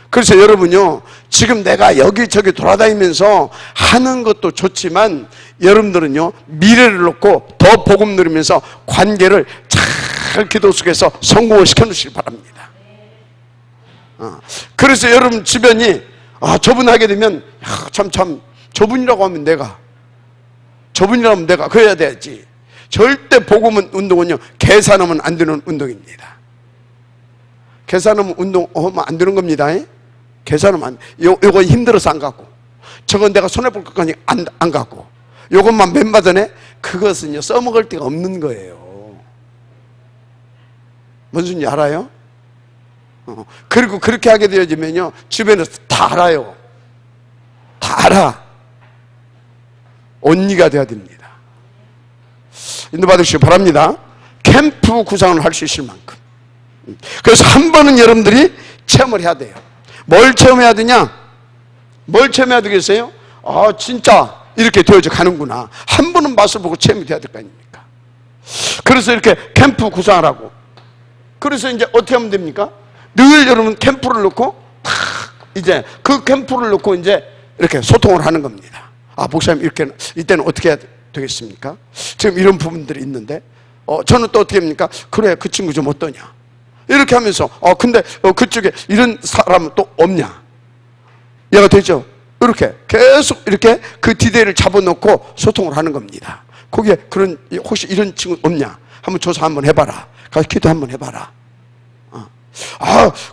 그래서 여러분요, 지금 내가 여기저기 돌아다니면서 하는 것도 좋지만 여러분들은요, 미래를 놓고 더 복음 누리면서 관계를 잘 기도 속에서 성공을 시켜주시기 바랍니다. 그래서 여러분 주변이 저분 하게 되면 참 저분이라고 하면 내가 그래야 되지. 절대 복음은 운동은요, 계산하면 안 되는 운동입니다. 계산하면 운동하면 안 되는 겁니다. 계산하면 요거 힘들어서 안 갖고, 저건 내가 손해볼 것까지 안 갖고, 요것만 맨바전에, 그것은요 써먹을 데가 없는 거예요. 뭔 소리인지 알아요? 그리고 그렇게 하게 되어지면요, 주변에서 다 알아요. 다 알아. 언니가 돼야 됩니다. 인도받으시기 바랍니다. 캠프 구상을 할 수 있을 만큼. 그래서 한 번은 여러분들이 체험을 해야 돼요. 뭘 체험해야 되냐? 뭘 체험해야 되겠어요? 진짜 이렇게 되어져 가는구나. 한 번은 맛을 보고 체험이 돼야 될 거 아닙니까? 그래서 이렇게 캠프 구상을 하고, 그래서 이제 어떻게 하면 됩니까? 늘 여러분 캠프를 놓고 이제 그 캠프를 놓고 이제 이렇게 소통을 하는 겁니다. 목사님 이때는 어떻게 해야 되겠습니까? 지금 이런 부분들이 있는데 저는 또 어떻게 합니까? 그래, 그 친구 좀 어떠냐? 이렇게 하면서 근데 그쪽에 이런 사람은 또 없냐? 이해가 되죠? 이렇게 계속 이렇게 그 디데이를 잡아놓고 소통을 하는 겁니다. 거기에 그런, 혹시 이런 친구 없냐? 한번 조사 한번 해봐라. 가서 기도 한번 해봐라.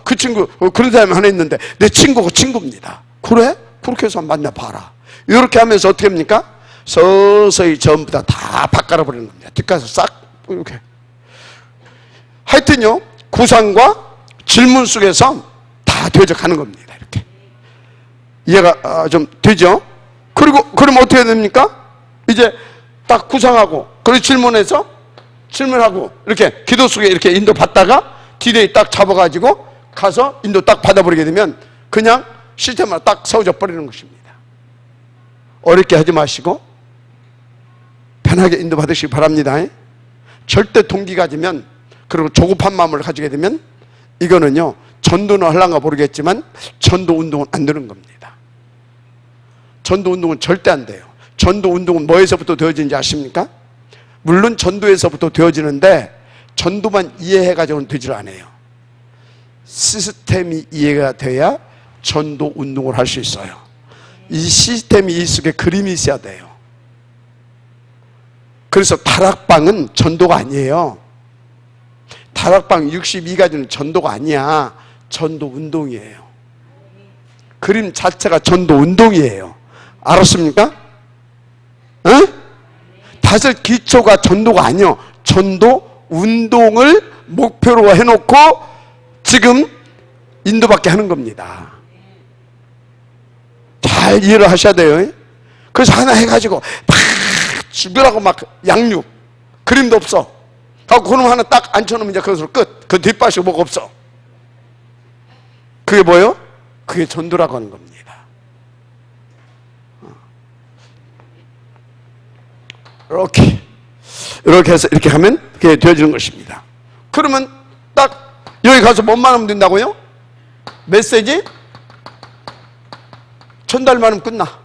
그 친구, 그런 사람이 하나 있는데 내 친구가 친구입니다. 그래? 그렇게 해서 만나봐라. 이렇게 하면서 어떻게 합니까? 서서히 전부 다 바꿔 버리는 겁니다. 뒷가서 싹 이렇게. 하여튼요, 구상과 질문 속에서 다 되어가는 겁니다. 이렇게. 이해가 좀 되죠? 그리고 그럼 어떻게 됩니까? 이제 딱 구상하고 그리고 질문하고 이렇게 기도 속에 이렇게 인도 받다가 디데이 딱 잡아가지고 가서 인도 딱 받아버리게 되면 그냥 시스템으로 딱 세워져 버리는 것입니다. 어렵게 하지 마시고 편하게 인도 받으시기 바랍니다. 절대 동기 가지면, 그리고 조급한 마음을 가지게 되면 이거는요, 전도는 하려는가 모르겠지만 전도 운동은 안 되는 겁니다. 전도 운동은 절대 안 돼요. 전도 운동은 뭐에서부터 되어지는지 아십니까? 물론 전도에서부터 되어지는데 전도만 이해해가지고는 되질 않아요. 시스템이 이해가 돼야 전도 운동을 할 수 있어요. 이 시스템이 이 속에 그림이 있어야 돼요. 그래서 다락방은 전도가 아니에요. 다락방 62가지는 전도가 아니야. 전도 운동이에요. 그림 자체가 전도 운동이에요. 알았습니까? 응? 다섯 기초가 전도가 아니요. 전도 운동을 목표로 해놓고 지금 인도받게 하는 겁니다. 잘 이해를 하셔야 돼요. 그래서 하나 해가지고 다 죽으라고 막 양육, 그림도 없어. 하고 그놈 하나 딱 앉혀놓으면 이제 그것으로 끝. 그 뒷밭이 뭐가 없어. 그게 뭐예요? 그게 전도라고 하는 겁니다. 이렇게 해서 이렇게 하면 그게 되어지는 것입니다. 그러면 딱 여기 가서 뭐만 하면 된다고요? 메시지 전달만 하면 끝나.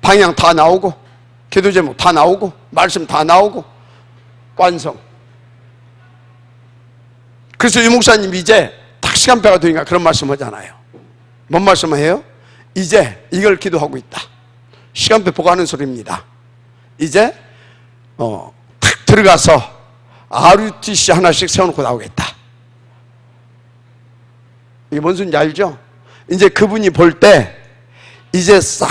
방향 다 나오고 기도 제목 다 나오고 말씀 다 나오고 완성. 그래서 유 목사님이 이제 딱 시간표가 되니까 그런 말씀 하잖아요. 뭔 말씀을 해요? 이제 이걸 기도하고 있다. 시간표 보고 하는 소리입니다. 이제 탁 들어가서 RUTC 하나씩 세워놓고 나오겠다. 이게 뭔 소리인지 알죠? 이제 그분이 볼 때 이제 싹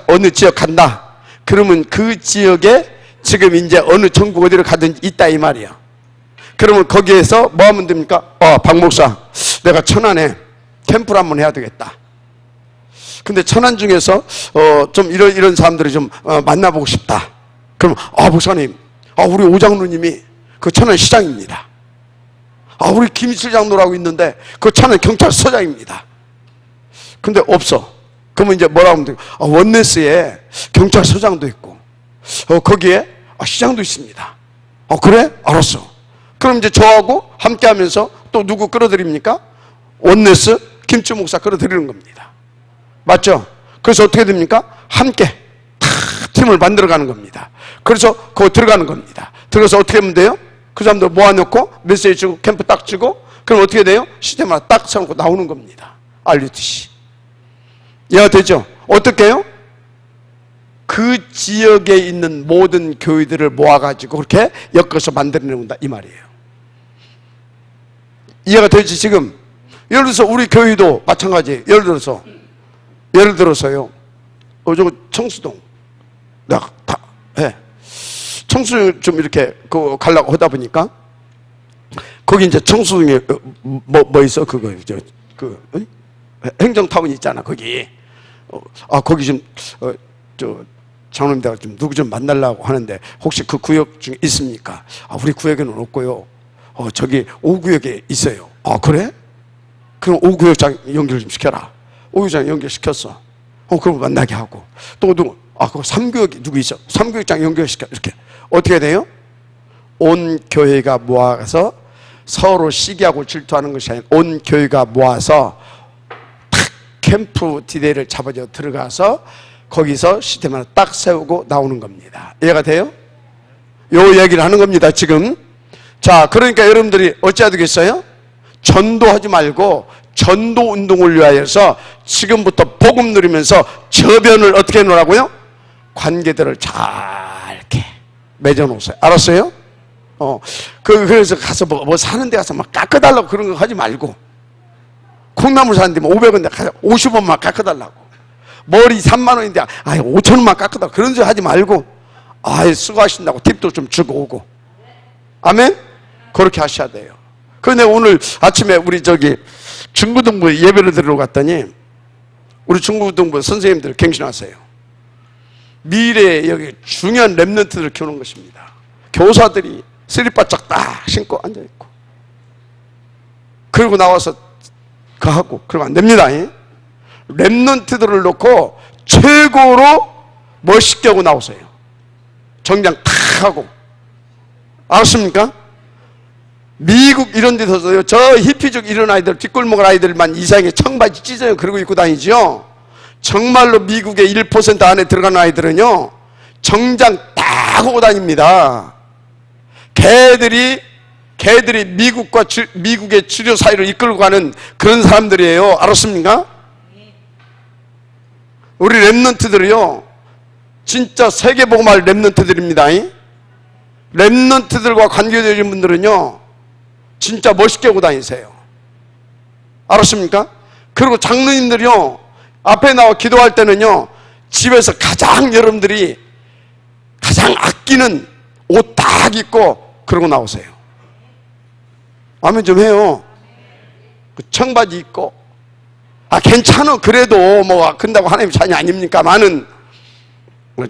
어느 지역 간다. 그러면 그 지역에 지금 이제 어느 전국 어디로 가든지 있다 이 말이야. 그러면 거기에서 뭐 하면 됩니까? 박 목사, 내가 천안에 캠프를 한번 해야 되겠다. 근데 천안 중에서 좀 이런 사람들을 좀 만나보고 싶다. 그럼 목사님, 우리 오장로님이 그 천안 시장입니다. 우리 김이슬 장로라고 있는데 그 천안 경찰서장입니다. 근데 없어. 그러면 이제 뭐라고 하면 돼요? 원네스에 경찰서장도 있고 거기에 시장도 있습니다. 그래? 알았어. 그럼 이제 저하고 함께 하면서 또 누구 끌어들입니까? 원네스 김주 목사 끌어들이는 겁니다. 맞죠? 그래서 어떻게 됩니까? 함께 다 팀을 만들어가는 겁니다. 그래서 거기 들어가는 겁니다. 들어가서 어떻게 하면 돼요? 그 사람들 모아놓고 메시지 주고 캠프 딱 주고 그럼 어떻게 돼요? 시스템 딱 세워놓고 나오는 겁니다. RUTC. 이해가 되죠? 어떻게 해요? 그 지역에 있는 모든 교회들을 모아가지고 그렇게 엮어서 만들어낸다 이 말이에요. 이해가 되지 지금? 예를 들어서 우리 교회도 마찬가지. 예를 들어서요. 저거 청수동. 내가 다 해. 청수동 좀 이렇게 가려고 하다 보니까 거기 이제 청수동에 뭐 있어? 그거 행정타운 있잖아 거기. 거기 좀 장로님 내가 좀 누구 좀 만나려고 하는데 혹시 그 구역 중에 있습니까? 우리 구역에는 없고요. 저기 5구역에 있어요. 그래? 그럼 5구역장 연결 좀 시켜라. 5구역장 연결시켰어. 그럼 만나게 하고 또 누구? 그 3구역에 누구 있어? 3구역장 연결시켜. 이렇게 어떻게 돼요? 온 교회가 모아서 서로 시기하고 질투하는 것이 아니라 온 교회가 모아서 캠프 디데이를 잡아져 들어가서 거기서 시스템 하나 딱 세우고 나오는 겁니다. 이해가 돼요? 요 얘기를 하는 겁니다 지금. 자, 그러니까 여러분들이 어찌해야 되겠어요? 전도하지 말고 전도 운동을 위하여서 지금부터 복음 누리면서 저변을 어떻게 놓으라고요? 관계들을 잘 이렇게 맺어놓으세요. 알았어요? 그래서 가서 뭐 사는 데 가서 막 깎아달라고 그런 거 하지 말고, 콩나물 사는데 뭐 500원인데 가서 50원만 깎아달라고, 머리 3만 원인데 5천 원만 깎아달라고 그런 소리 하지 말고, 수고하신다고 팁도 좀 주고 오고. 아멘? 그렇게 하셔야 돼요. 그런데 오늘 아침에 우리 중고등부 예배를 드리러 갔더니 우리 중고등부 선생님들 갱신하세요. 미래에 여기 중요한 랩런트들을 키우는 것입니다. 교사들이 쓰리바짝 딱 신고 앉아있고, 그리고 나와서 하고 그러면 안 됩니다. 랩런트들을 놓고 최고로 멋있게 하고 나오세요. 정장 탁 하고. 알았습니까? 미국 이런 데서요, 저 히피족 이런 아이들, 뒷골목 아이들만 이상하게 청바지 찢어요 그러고 입고 다니죠. 정말로 미국의 1% 안에 들어가는 아이들은요, 정장 딱 하고 다닙니다. 걔들이 미국의 주류 사회를 이끌고 가는 그런 사람들이에요. 알았습니까? 우리 랩런트들이요, 진짜 세계복음할 랩런트들입니다. 랩런트들과 관계되는 분들은요, 진짜 멋있게 하고 다니세요. 알았습니까? 그리고 장로님들이요, 앞에 나와 기도할 때는요, 집에서 가장 여러분들이 가장 아끼는 옷 딱 입고 그러고 나오세요. 아멘 좀 해요. 청바지 입고. 괜찮아. 그래도 뭐 근다고 하나님 자녀 아닙니까? 많은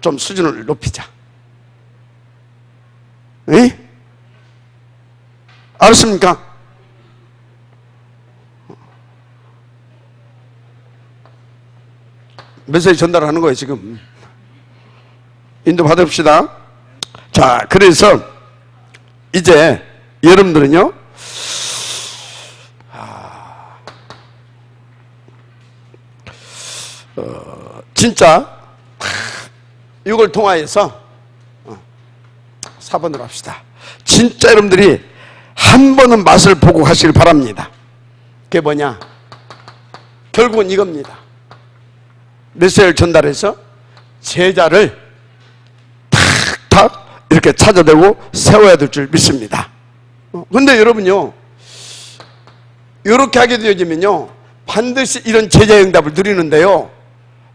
좀 수준을 높이자. 에? 알았습니까? 메시지 전달하는 거예요 지금. 인도 받읍시다. 자, 그래서 이제 여러분들은요, 진짜 이걸 통하여서 4번으로 합시다. 진짜 여러분들이 한 번은 맛을 보고 가시길 바랍니다. 그게 뭐냐? 결국은 이겁니다. 메시지를 전달해서 제자를 탁탁 이렇게 찾아내고 세워야 될 줄 믿습니다. 근데 여러분요, 이렇게 하게 되어지면요, 반드시 이런 제자 응답을 누리는데요,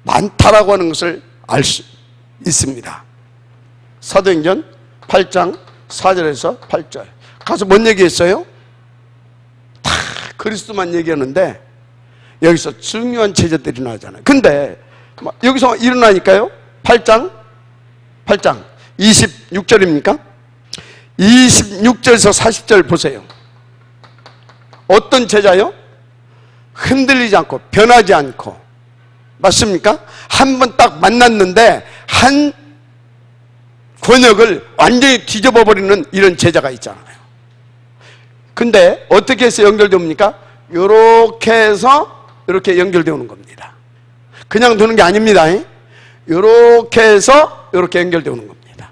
많다라고 하는 것을 알 수 있습니다. 사도행전 8장 4절에서 8절 가서 뭔 얘기했어요? 다 그리스도만 얘기하는데 여기서 중요한 제자들이 나오잖아요. 근데 여기서 일어나니까요, 8장 26절입니까? 26절에서 40절 보세요. 어떤 제자요? 흔들리지 않고 변하지 않고. 맞습니까? 한 번 딱 만났는데 한 권역을 완전히 뒤집어 버리는 이런 제자가 있잖아요. 근데 어떻게 해서 연결됩니까? 요렇게 해서 이렇게 연결되는 겁니다. 그냥 되는 게 아닙니다. 요렇게 해서 이렇게 연결되는 겁니다.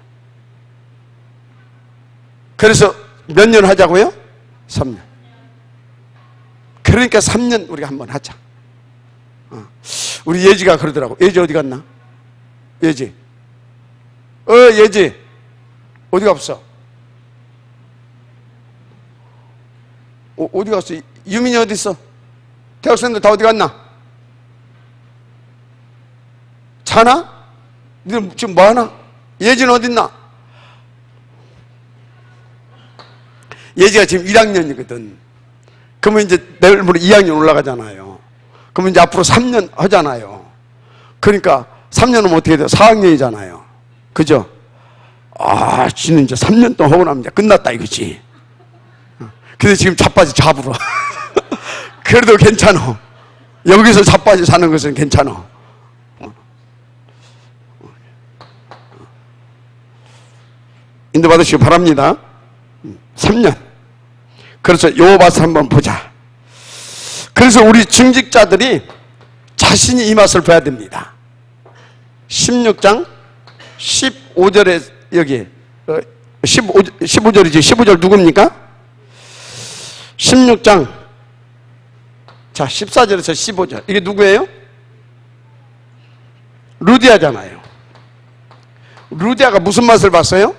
그래서 몇 년 하자고요? 3년. 그러니까 3년 우리가 한번 하자. 우리 예지가 그러더라고. 예지 어디 갔나? 예지. 예지. 어디 갔어? 어디 갔어? 유민이 어디 있어? 대학생들 다 어디 갔나? 자나? 니들 지금 뭐 하나? 예지는 어디 있나? 예지가 지금 1학년이거든. 그러면 이제 내일 모레 2학년 올라가잖아요. 그러면 이제 앞으로 3년 하잖아요. 그러니까 3년은 어떻게 돼요? 4학년이잖아요. 그죠? 지는 이제 3년 동안 하고 나면 이제 끝났다 이거지. 근데 지금 자빠지 잡으러. 그래도 괜찮아. 여기서 자빠지 사는 것은 괜찮아. 인도받으시기 바랍니다. 3년. 그래서 요 맛을 한번 보자. 그래서 우리 중직자들이 자신이 이 맛을 봐야 됩니다. 16장 15절에 여기 15절이지. 15절 누굽니까? 16장 자, 14절에서 15절. 이게 누구예요? 루디아잖아요. 루디아가 무슨 맛을 봤어요?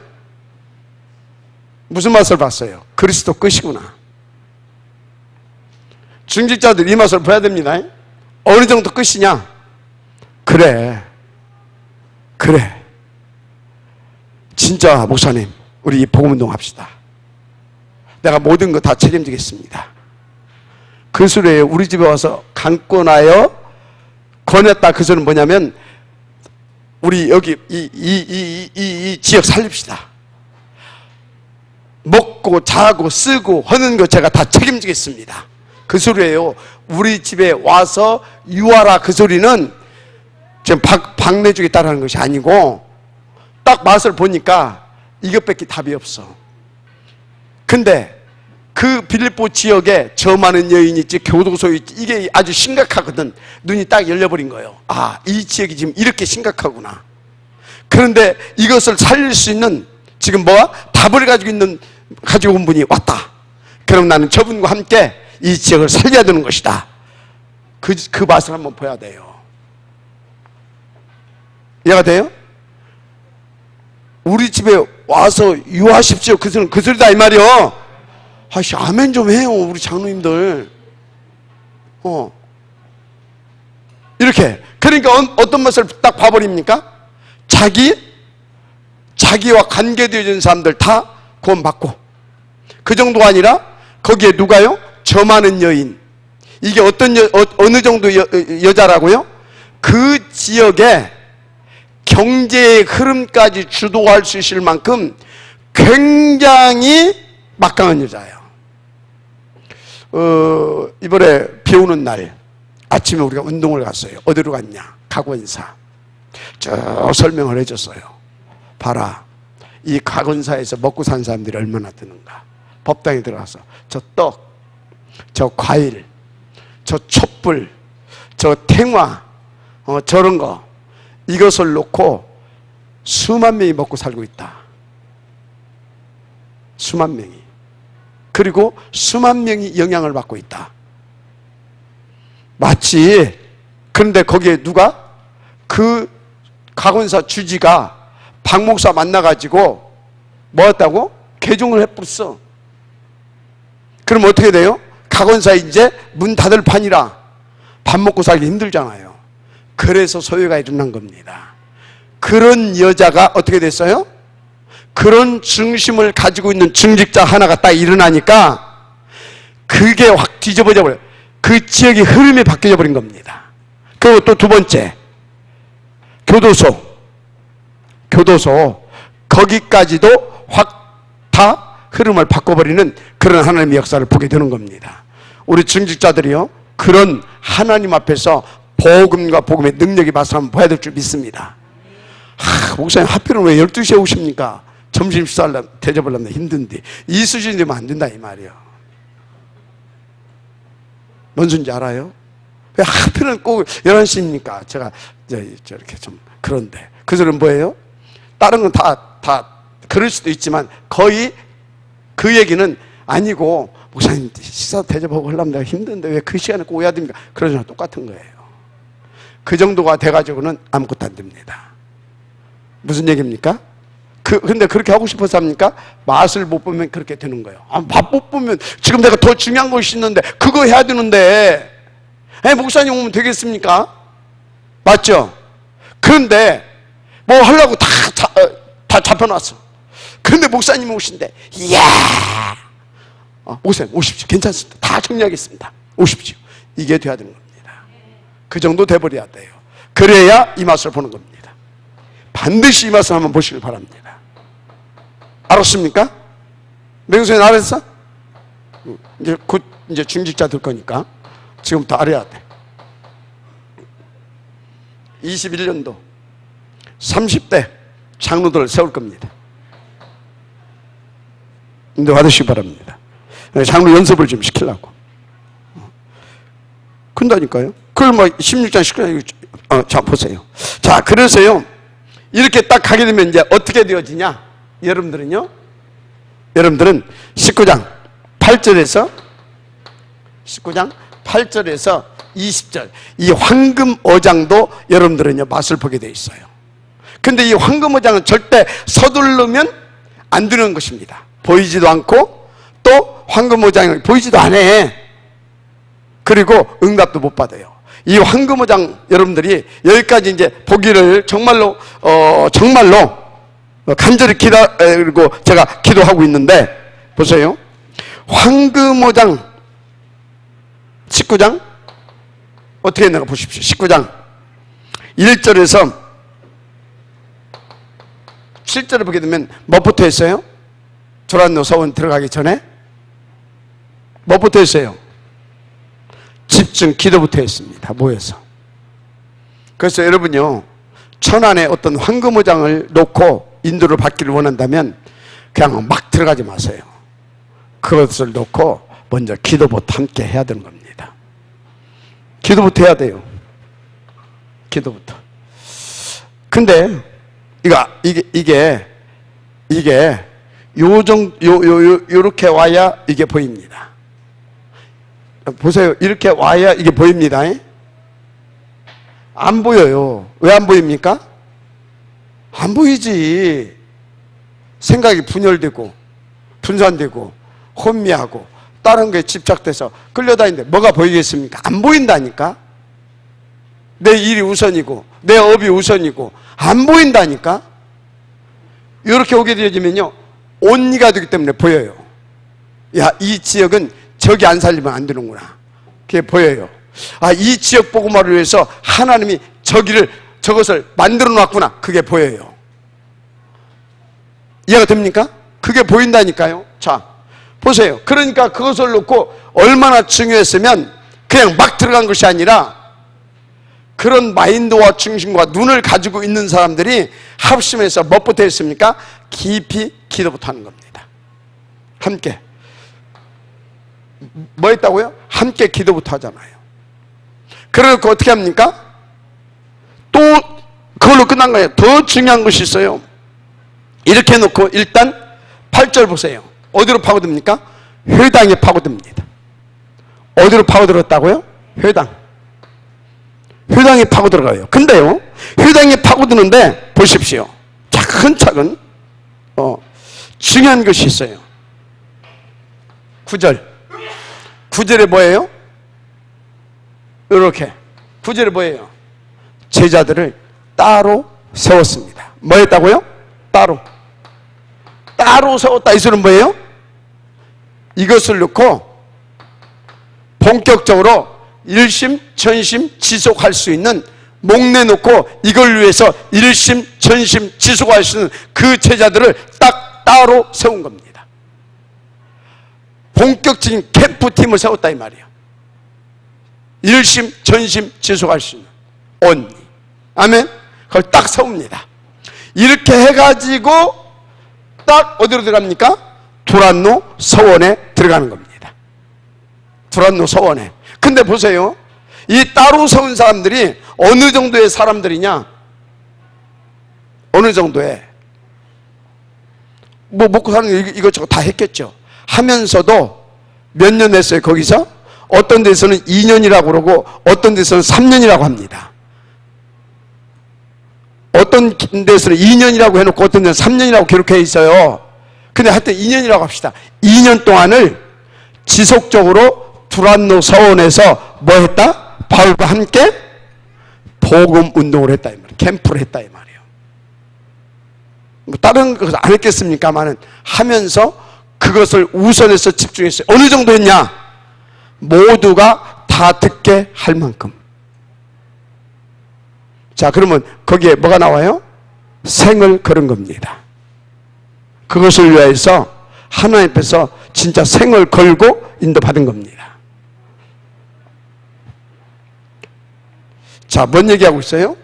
무슨 맛을 봤어요? 그리스도 끝이구나. 중직자들 이 맛을 봐야 됩니다. 어느 정도 끝이냐? 그래. 진짜 목사님, 우리 이 복음운동 합시다. 내가 모든 거 다 책임지겠습니다. 그 소리에 우리 집에 와서 강권하여 권했다. 그 소리는 뭐냐면 우리 여기 이 지역 살립시다. 먹고 자고 쓰고 하는 거 제가 다 책임지겠습니다. 그 소리예요. 우리 집에 와서 유하라. 그 소리는 지금 박 내주겠다라는 것이 아니고 딱 맛을 보니까 이것밖에 답이 없어. 근데 그 빌립보 지역에 저 많은 여인이 있지, 교도소 있지, 이게 아주 심각하거든. 눈이 딱 열려버린 거예요. 아, 이 지역이 지금 이렇게 심각하구나. 그런데 이것을 살릴 수 있는 지금 뭐야? 답을 가지고 온 분이 왔다. 그럼 나는 저분과 함께 이 지역을 살려야 되는 것이다. 그 맛을 한번 봐야 돼요. 이해가 돼요? 우리 집에 와서 유하십시오. 그 소리다 이 말이요. 아씨, 아멘 좀 해요, 우리 장로님들. 이렇게. 그러니까 어떤 맛을 딱 봐버립니까? 자기와 관계되어진 사람들 다 구원받고, 그 정도가 아니라 거기에 누가요? 저 많은 여인. 이게 어느 정도 여자라고요? 그 지역에 경제의 흐름까지 주도할 수 있을 만큼 굉장히 막강한 여자예요. 이번에 비 오는 날 아침에 우리가 운동을 갔어요. 어디로 갔냐? 각원사. 저 설명을 해줬어요. 봐라, 이 각원사에서 먹고 산 사람들이 얼마나 드는가. 법당에 들어가서 저 떡, 저 과일, 저 촛불, 저 탱화, 저런 거, 이것을 놓고 수만 명이 먹고 살고 있다. 수만 명이. 그리고 수만 명이 영향을 받고 있다. 맞지? 그런데 거기에 누가? 그 각원사 주지가 박 목사 만나가지고 뭐 했다고? 개종을 해버렸어. 그럼 어떻게 돼요? 각원사 이제 문 닫을 판이라 밥 먹고 살기 힘들잖아요. 그래서 소요가 일어난 겁니다. 그런 여자가 어떻게 됐어요? 그런 중심을 가지고 있는 중직자 하나가 딱 일어나니까 그게 확 뒤집어져 버려요. 그 지역의 흐름이 바뀌어 버린 겁니다. 그리고 또 두 번째, 교도소 거기까지도 확 다 흐름을 바꿔버리는 그런 하나님의 역사를 보게 되는 겁니다. 우리 중직자들이요, 그런 하나님 앞에서 복음과 복음의 능력이 봐서 한번 봐야 될 줄 믿습니다. 목사님 하필은 왜 12시에 오십니까? 점심 식사하려면 대접하려면 힘든데 이 수준이 되면 안 된다 이 말이에요. 뭔 소리인지 알아요? 왜 하필은 꼭 11시입니까? 제가 저렇게 좀 그런데 그 소리는 뭐예요? 다른 건 다 그럴 수도 있지만 거의 그 얘기는 아니고, 목사님 식사 대접하고 하려면 내가 힘든데 왜 그 시간에 꼭 오야 됩니까? 그러잖아. 똑같은 거예요. 그 정도가 돼가지고는 아무것도 안 됩니다. 무슨 얘기입니까? 근데 그렇게 하고 싶어서 합니까? 맛을 못 보면 그렇게 되는 거예요. 맛 못 보면 지금 내가 더 중요한 것이 있는데 그거 해야 되는데 목사님 오면 되겠습니까? 맞죠? 그런데 뭐 하려고 다 잡혀놨어. 그런데 목사님 오신대. 이야, 목사님 오십시오. 괜찮습니다. 다 정리하겠습니다. 오십시오. 이게 돼야 되는 겁니다. 그 정도 돼버려야 돼요. 그래야 이 맛을 보는 겁니다. 반드시 이 맛을 한번 보시길 바랍니다. 알았습니까? 맹수님 알았어? 이제 곧 이제 중직자 될 거니까 지금부터 알아야 돼. 21년도 30대 장로들을 세울 겁니다. 근데 받으시기 바랍니다. 장로 연습을 좀 시키려고. 큰다니까요. 그걸 뭐 16장 시키려고. 자, 보세요. 자, 그래서요, 이렇게 딱 가게 되면 이제 어떻게 되어지냐? 여러분들은 19장 8절에서 19장 8절에서 20절 이 황금어장도 여러분들은요 맛을 보게 돼 있어요. 근데 이 황금어장은 절대 서두르면 안 되는 것입니다. 보이지도 않고 또 황금어장이 보이지도 않아. 그리고 응답도 못 받아요. 이 황금어장 여러분들이 여기까지 이제 보기를 정말로 간절히 기다리고 제가 기도하고 있는데 보세요. 황금어장 19장 어떻게 했는가 보십시오. 19장 1절에서 7절을 보게 되면 뭐부터 했어요? 조란노 서원 들어가기 전에 뭐부터 했어요? 집중 기도부터 했습니다. 모여서. 그래서 여러분요 천안에 어떤 황금어장을 놓고 인도를 받기를 원한다면 그냥 막 들어가지 마세요. 그것을 놓고 먼저 기도부터 함께 해야 되는 겁니다. 기도부터 해야 돼요. 기도부터. 근데 이게 요렇게 와야 이게 보입니다. 보세요. 이렇게 와야 이게 보입니다. 안 보여요. 왜 안 보입니까? 안 보이지. 생각이 분열되고 분산되고 혼미하고 다른 거에 집착돼서 끌려다니는데 뭐가 보이겠습니까? 안 보인다니까. 내 일이 우선이고 내 업이 우선이고 안 보인다니까. 이렇게 오게 되어지면요 온리가 되기 때문에 보여요. 야, 이 지역은 저기 안 살리면 안 되는구나. 그게 보여요. 아, 이 지역 복음화를 위해서 하나님이 저것을 만들어 놨구나. 그게 보여요. 이해가 됩니까? 그게 보인다니까요. 자, 보세요. 그러니까 그것을 놓고 얼마나 중요했으면 그냥 막 들어간 것이 아니라 그런 마인드와 중심과 눈을 가지고 있는 사람들이 합심해서 무엇부터 했습니까? 깊이 기도부터 하는 겁니다. 함께. 뭐 했다고요? 함께 기도부터 하잖아요. 그래서 어떻게 합니까? 또 그걸로 끝난 거예요. 더 중요한 것이 있어요. 이렇게 해놓고 일단 8절 보세요. 어디로 파고듭니까? 회당에 파고듭니다. 어디로 파고들었다고요? 회당에 파고들어가요. 근데요 회당에 파고드는데 보십시오. 차근차근 중요한 것이 있어요. 9절에 뭐예요? 이렇게 9절에 뭐예요? 제자들을 따로 세웠습니다. 뭐 했다고요? 따로 세웠다. 이 소리는 뭐예요? 이것을 놓고 본격적으로 일심 전심 지속할 수 있는 목내 놓고 이걸 위해서 일심 전심 지속할 수 있는 그 제자들을 딱 따로 세운 겁니다. 본격적인 캠프팀을 세웠다 이 말이에요. 일심 전심 지속할 수 있는 온리. 아멘. 그걸 딱 세웁니다. 이렇게 해가지고 딱 어디로 들어갑니까? 두란노 서원에 들어가는 겁니다. 두란노 서원에. 근데 보세요. 이 따로 세운 사람들이 어느 정도의 사람들이냐? 어느 정도의 뭐 먹고 사는 이것저것 다 했겠죠. 하면서도 몇 년 했어요. 거기서 어떤 데서는 2년이라고 그러고 어떤 데서는 3년이라고 합니다. 어떤 데서는 2년이라고 해놓고 어떤 데는 3년이라고 기록해 있어요. 근데 하여튼 2년이라고 합시다. 2년 동안을 지속적으로 두란노 서원에서 뭐 했다? 바울과 함께 복음 운동을 했다 이 말이에요. 캠프를 했다 이 말이에요. 뭐 다른 것을 안 했겠습니까만은 하면서 그것을 우선해서 집중했어요. 어느 정도 했냐? 모두가 다 듣게 할 만큼. 자, 그러면 거기에 뭐가 나와요? 생을 걸은 겁니다. 그것을 위해서 하나님 앞에서 진짜 생을 걸고 인도받은 겁니다. 자, 뭔 얘기하고 있어요?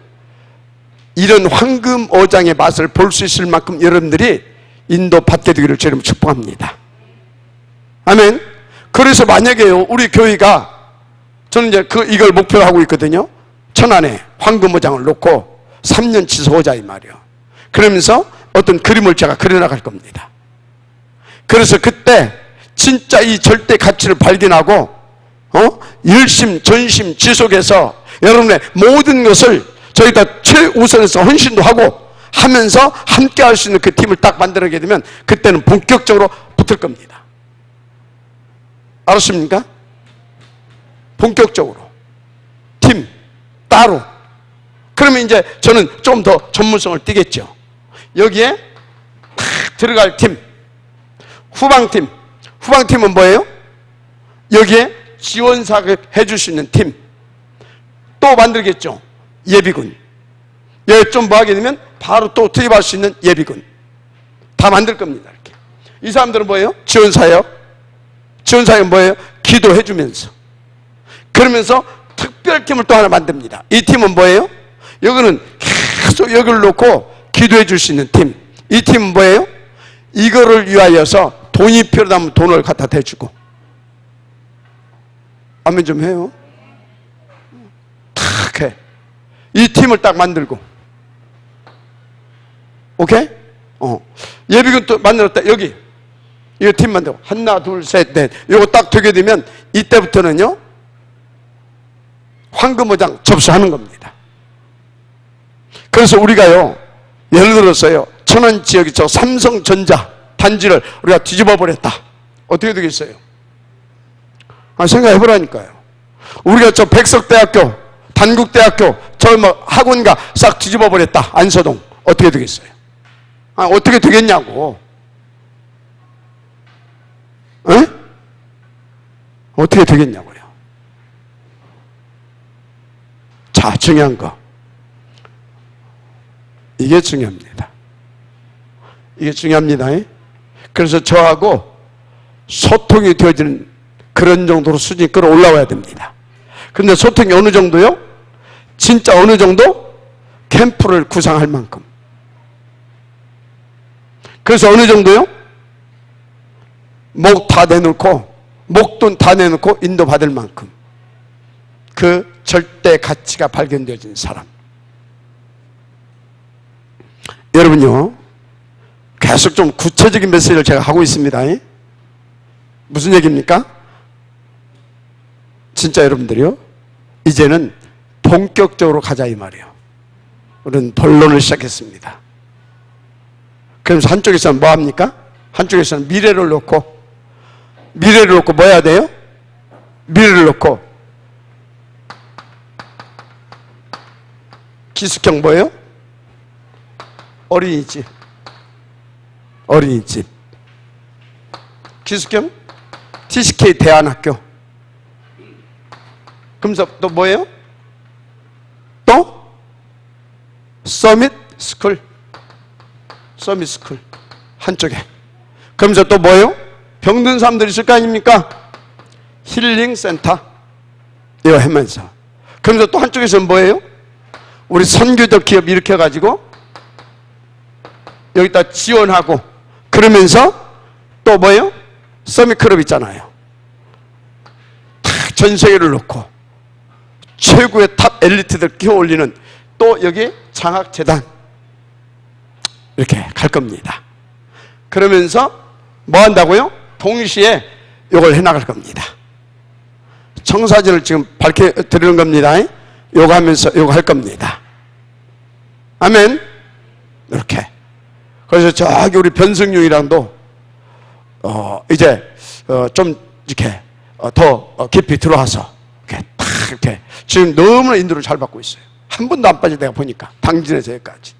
이런 황금 어장의 맛을 볼 수 있을 만큼 여러분들이 인도받게 되기를 주님 축복합니다. 아멘. 그래서 만약에요, 우리 교회가, 저는 이제 이걸 목표로 하고 있거든요. 천안에 황금어장을 놓고 3년 지속하자 이 말이에요. 그러면서 어떤 그림을 제가 그려나갈 겁니다. 그래서 그때 진짜 이 절대 가치를 발견하고 열심, 전심, 지속해서 여러분의 모든 것을 저희가 최우선에서 헌신도 하고 하면서 함께 할 수 있는 그 팀을 딱 만들게 되면 그때는 본격적으로 붙을 겁니다. 알았습니까? 본격적으로. 팀, 따로. 그러면 이제 저는 좀 더 전문성을 띠겠죠. 여기에 탁 들어갈 팀, 후방팀. 후방팀은 뭐예요? 여기에 지원사를 해줄 수 있는 팀. 또 만들겠죠. 예비군. 여기 좀 뭐 하게 되면 바로 또 투입할 수 있는 예비군. 다 만들 겁니다. 이렇게. 이 사람들은 뭐예요? 지원사예요. 지원사는 뭐예요? 기도해주면서. 그러면서 특별팀을 또 하나 만듭니다. 이 팀은 뭐예요? 여기는 계속 여기를 놓고 기도해 줄 수 있는 팀. 이 팀은 뭐예요? 이거를 위하여서 돈이 필요하면 돈을 갖다 대주고. 아멘 좀 해요. 탁 해. 이 팀을 딱 만들고. 오케이? 예비군 또 만들었다. 여기. 이거 팀 만들고. 하나, 둘, 셋, 넷. 이거 딱 되게 되면 이때부터는요, 황금어장 접수하는 겁니다. 그래서 우리가요, 예를 들어서요, 천안 지역이 저 삼성전자 단지를 우리가 뒤집어 버렸다. 어떻게 되겠어요? 생각해 보라니까요. 우리가 저 백석대학교, 단국대학교, 저 뭐 학원가 싹 뒤집어 버렸다. 안서동. 어떻게 되겠어요? 어떻게 되겠냐고. 에? 어떻게 되겠냐고요. 자, 중요한 거. 이게 중요합니다. 이게 중요합니다. 그래서 저하고 소통이 되어지는 그런 정도로 수준이 끌어올라와야 됩니다. 그런데 소통이 어느 정도요? 진짜 어느 정도? 캠프를 구상할 만큼. 그래서 어느 정도요? 목 다 내놓고, 목돈 다 내놓고 인도받을 만큼. 그 절대 가치가 발견되어진 사람. 여러분요, 계속 좀 구체적인 메시지를 제가 하고 있습니다. 무슨 얘기입니까? 진짜 여러분들이요, 이제는 본격적으로 가자 이 말이에요. 우리는 본론을 시작했습니다. 그러면서 한쪽에서는 뭐 합니까? 한쪽에서는 미래를 놓고 뭐 해야 돼요? 미래를 놓고 기숙형 뭐예요? 어린이집. 기숙형 TCK 대안학교. 그러면서 또 뭐예요? 또 서밋 스쿨. 한쪽에. 그러면서 또 뭐예요? 병든 사람들이 있을 거 아닙니까? 힐링 센터. 이거 하면서. 그러면서 또 한쪽에서는 뭐예요? 우리 선교적 기업 일으켜가지고 여기다 지원하고, 그러면서 또 뭐예요? 서밋 클럽 있잖아요. 탁 전 세계를 놓고 최고의 탑 엘리트들 끼워 올리는 또 여기 장학재단 이렇게 갈 겁니다. 그러면서 뭐 한다고요? 동시에 이걸 해나갈 겁니다. 청사진을 지금 밝혀드리는 겁니다. 요거 하면서 요거 할 겁니다. 아멘. 이렇게. 그래서 저기 우리 변승용이랑도 이제 좀 이렇게 더 깊이 들어와서 이렇게 탁 이렇게 지금 너무나 인도를 잘 받고 있어요. 한 번도 안 빠져. 내가 보니까 당진에서 여기까지.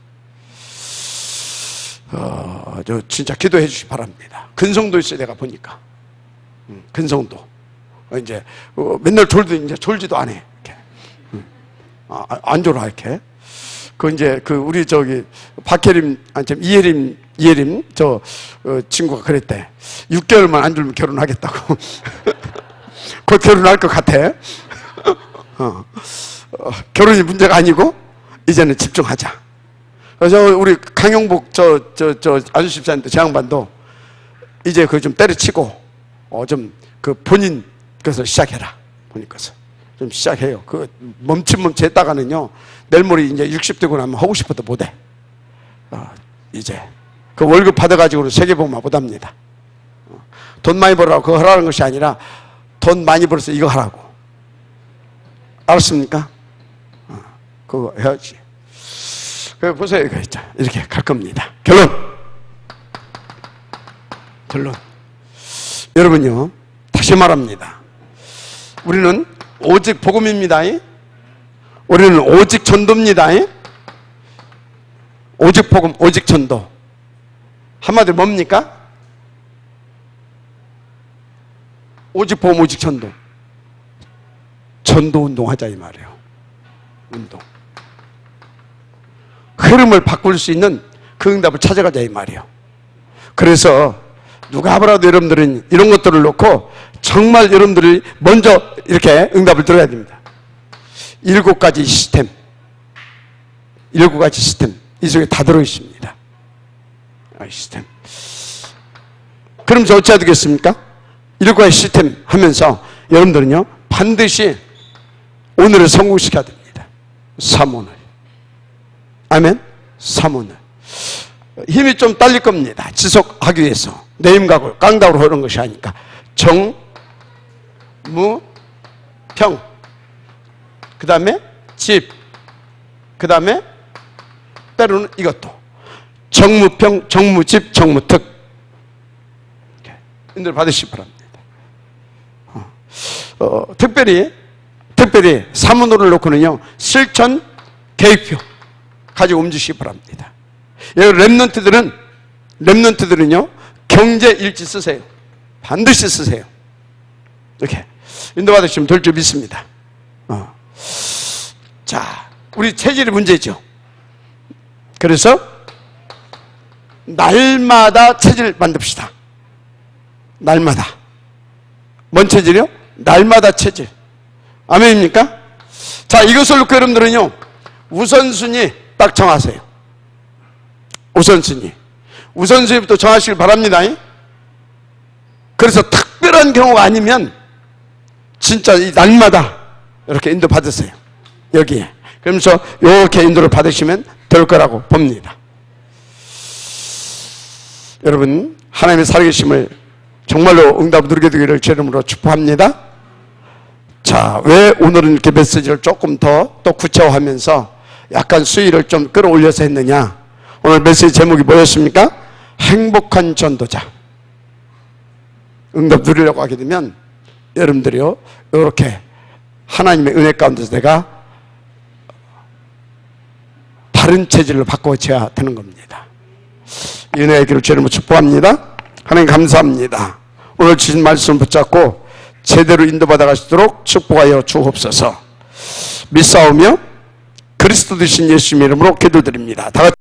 저 진짜 기도해 주시기 바랍니다. 근성도 있어요. 내가 보니까 근성도 이제 맨날 이제 졸지도 안 해. 이렇게 안 졸아 이렇게. 그 이제 그 우리 저기 박혜림 이혜림 저 친구가 그랬대. 6개월만 안 졸면 결혼하겠다고. 곧 결혼할 것 같아. 결혼이 문제가 아니고 이제는 집중하자. 그래서 우리 강용복 저 아저씨 집사님도 제 양반도 이제 그거 좀 때려치고 좀 그 본인 것을 시작해라. 본인 것을 좀 시작해요. 그 멈칫멈칫했다가는요 내일 모레 이제 60 되고 나면 하고 싶어도 못해. 이제 그 월급 받아가지고 세계복만 못합니다. 돈 많이 벌라고 그거 하라는 것이 아니라 돈 많이 벌어서 이거 하라고. 알았습니까? 그거 해야지. 그래 보세요. 이거 있죠. 이렇게 갈 겁니다. 결론. 여러분요, 다시 말합니다. 우리는 오직 복음입니다. 우리는 오직 전도입니다. 오직 복음, 오직 전도. 한마디로 뭡니까? 오직 복음, 오직 전도. 전도 운동하자 이 말이에요. 운동. 흐름을 바꿀 수 있는 그 응답을 찾아가자 이 말이에요. 그래서 누가 보라도 여러분들은 이런 것들을 놓고 정말 여러분들이 먼저 이렇게 응답을 들어야 됩니다. 7가지 시스템. 7가지 시스템. 이 속에 다 들어있습니다. 시스템. 그럼 저 어찌해야 되겠습니까? 7가지 시스템 하면서 여러분들은요, 반드시 오늘을 성공시켜야 됩니다. 3오늘. 아멘? 3오늘. 힘이 좀 딸릴 겁니다. 지속하기 위해서. 내임각을 깡다구로 하는 것이 아니까. 정, 무, 평. 그 다음에 집. 그 다음에 때로는 이것도. 정무평, 정무집, 정무특. 인들 받으시기 바랍니다. 특별히 3원호를 놓고는요, 실천 계획표 가지고 움직이시기 바랍니다. 랩런트들은요, 경제일지 쓰세요. 반드시 쓰세요. 이렇게. 인도받으시면 될 줄 믿습니다. 자, 우리 체질이 문제죠. 그래서, 날마다 체질 만듭시다. 날마다. 뭔 체질이요? 날마다 체질. 아멘입니까? 자, 이것을 놓고 여러분들은요, 우선순위 딱 정하세요. 우선순위부터 정하시길 바랍니다. 그래서 특별한 경우가 아니면 진짜 이 날마다 이렇게 인도 받으세요. 여기에. 그러면서 이렇게 인도를 받으시면 될 거라고 봅니다. 여러분, 하나님의 살아계심을 정말로 응답을 누리게 되기를 제 이름으로 축복합니다. 자, 왜 오늘은 이렇게 메시지를 조금 더 또 구체화하면서 약간 수위를 좀 끌어올려서 했느냐? 오늘 메시지 제목이 뭐였습니까? 행복한 전도자. 응답 누리려고 하게 되면 여러분들이요, 이렇게 하나님의 은혜 가운데서 내가 다른 체질로 바꿔줘야 되는 겁니다. 은혜의 길을 주님으로 축복합니다. 하나님 감사합니다. 오늘 주신 말씀 붙잡고 제대로 인도받아 가시도록 축복하여 주옵소서. 믿사오며 그리스도 되신 예수님 이름으로 기도드립니다. 다 같이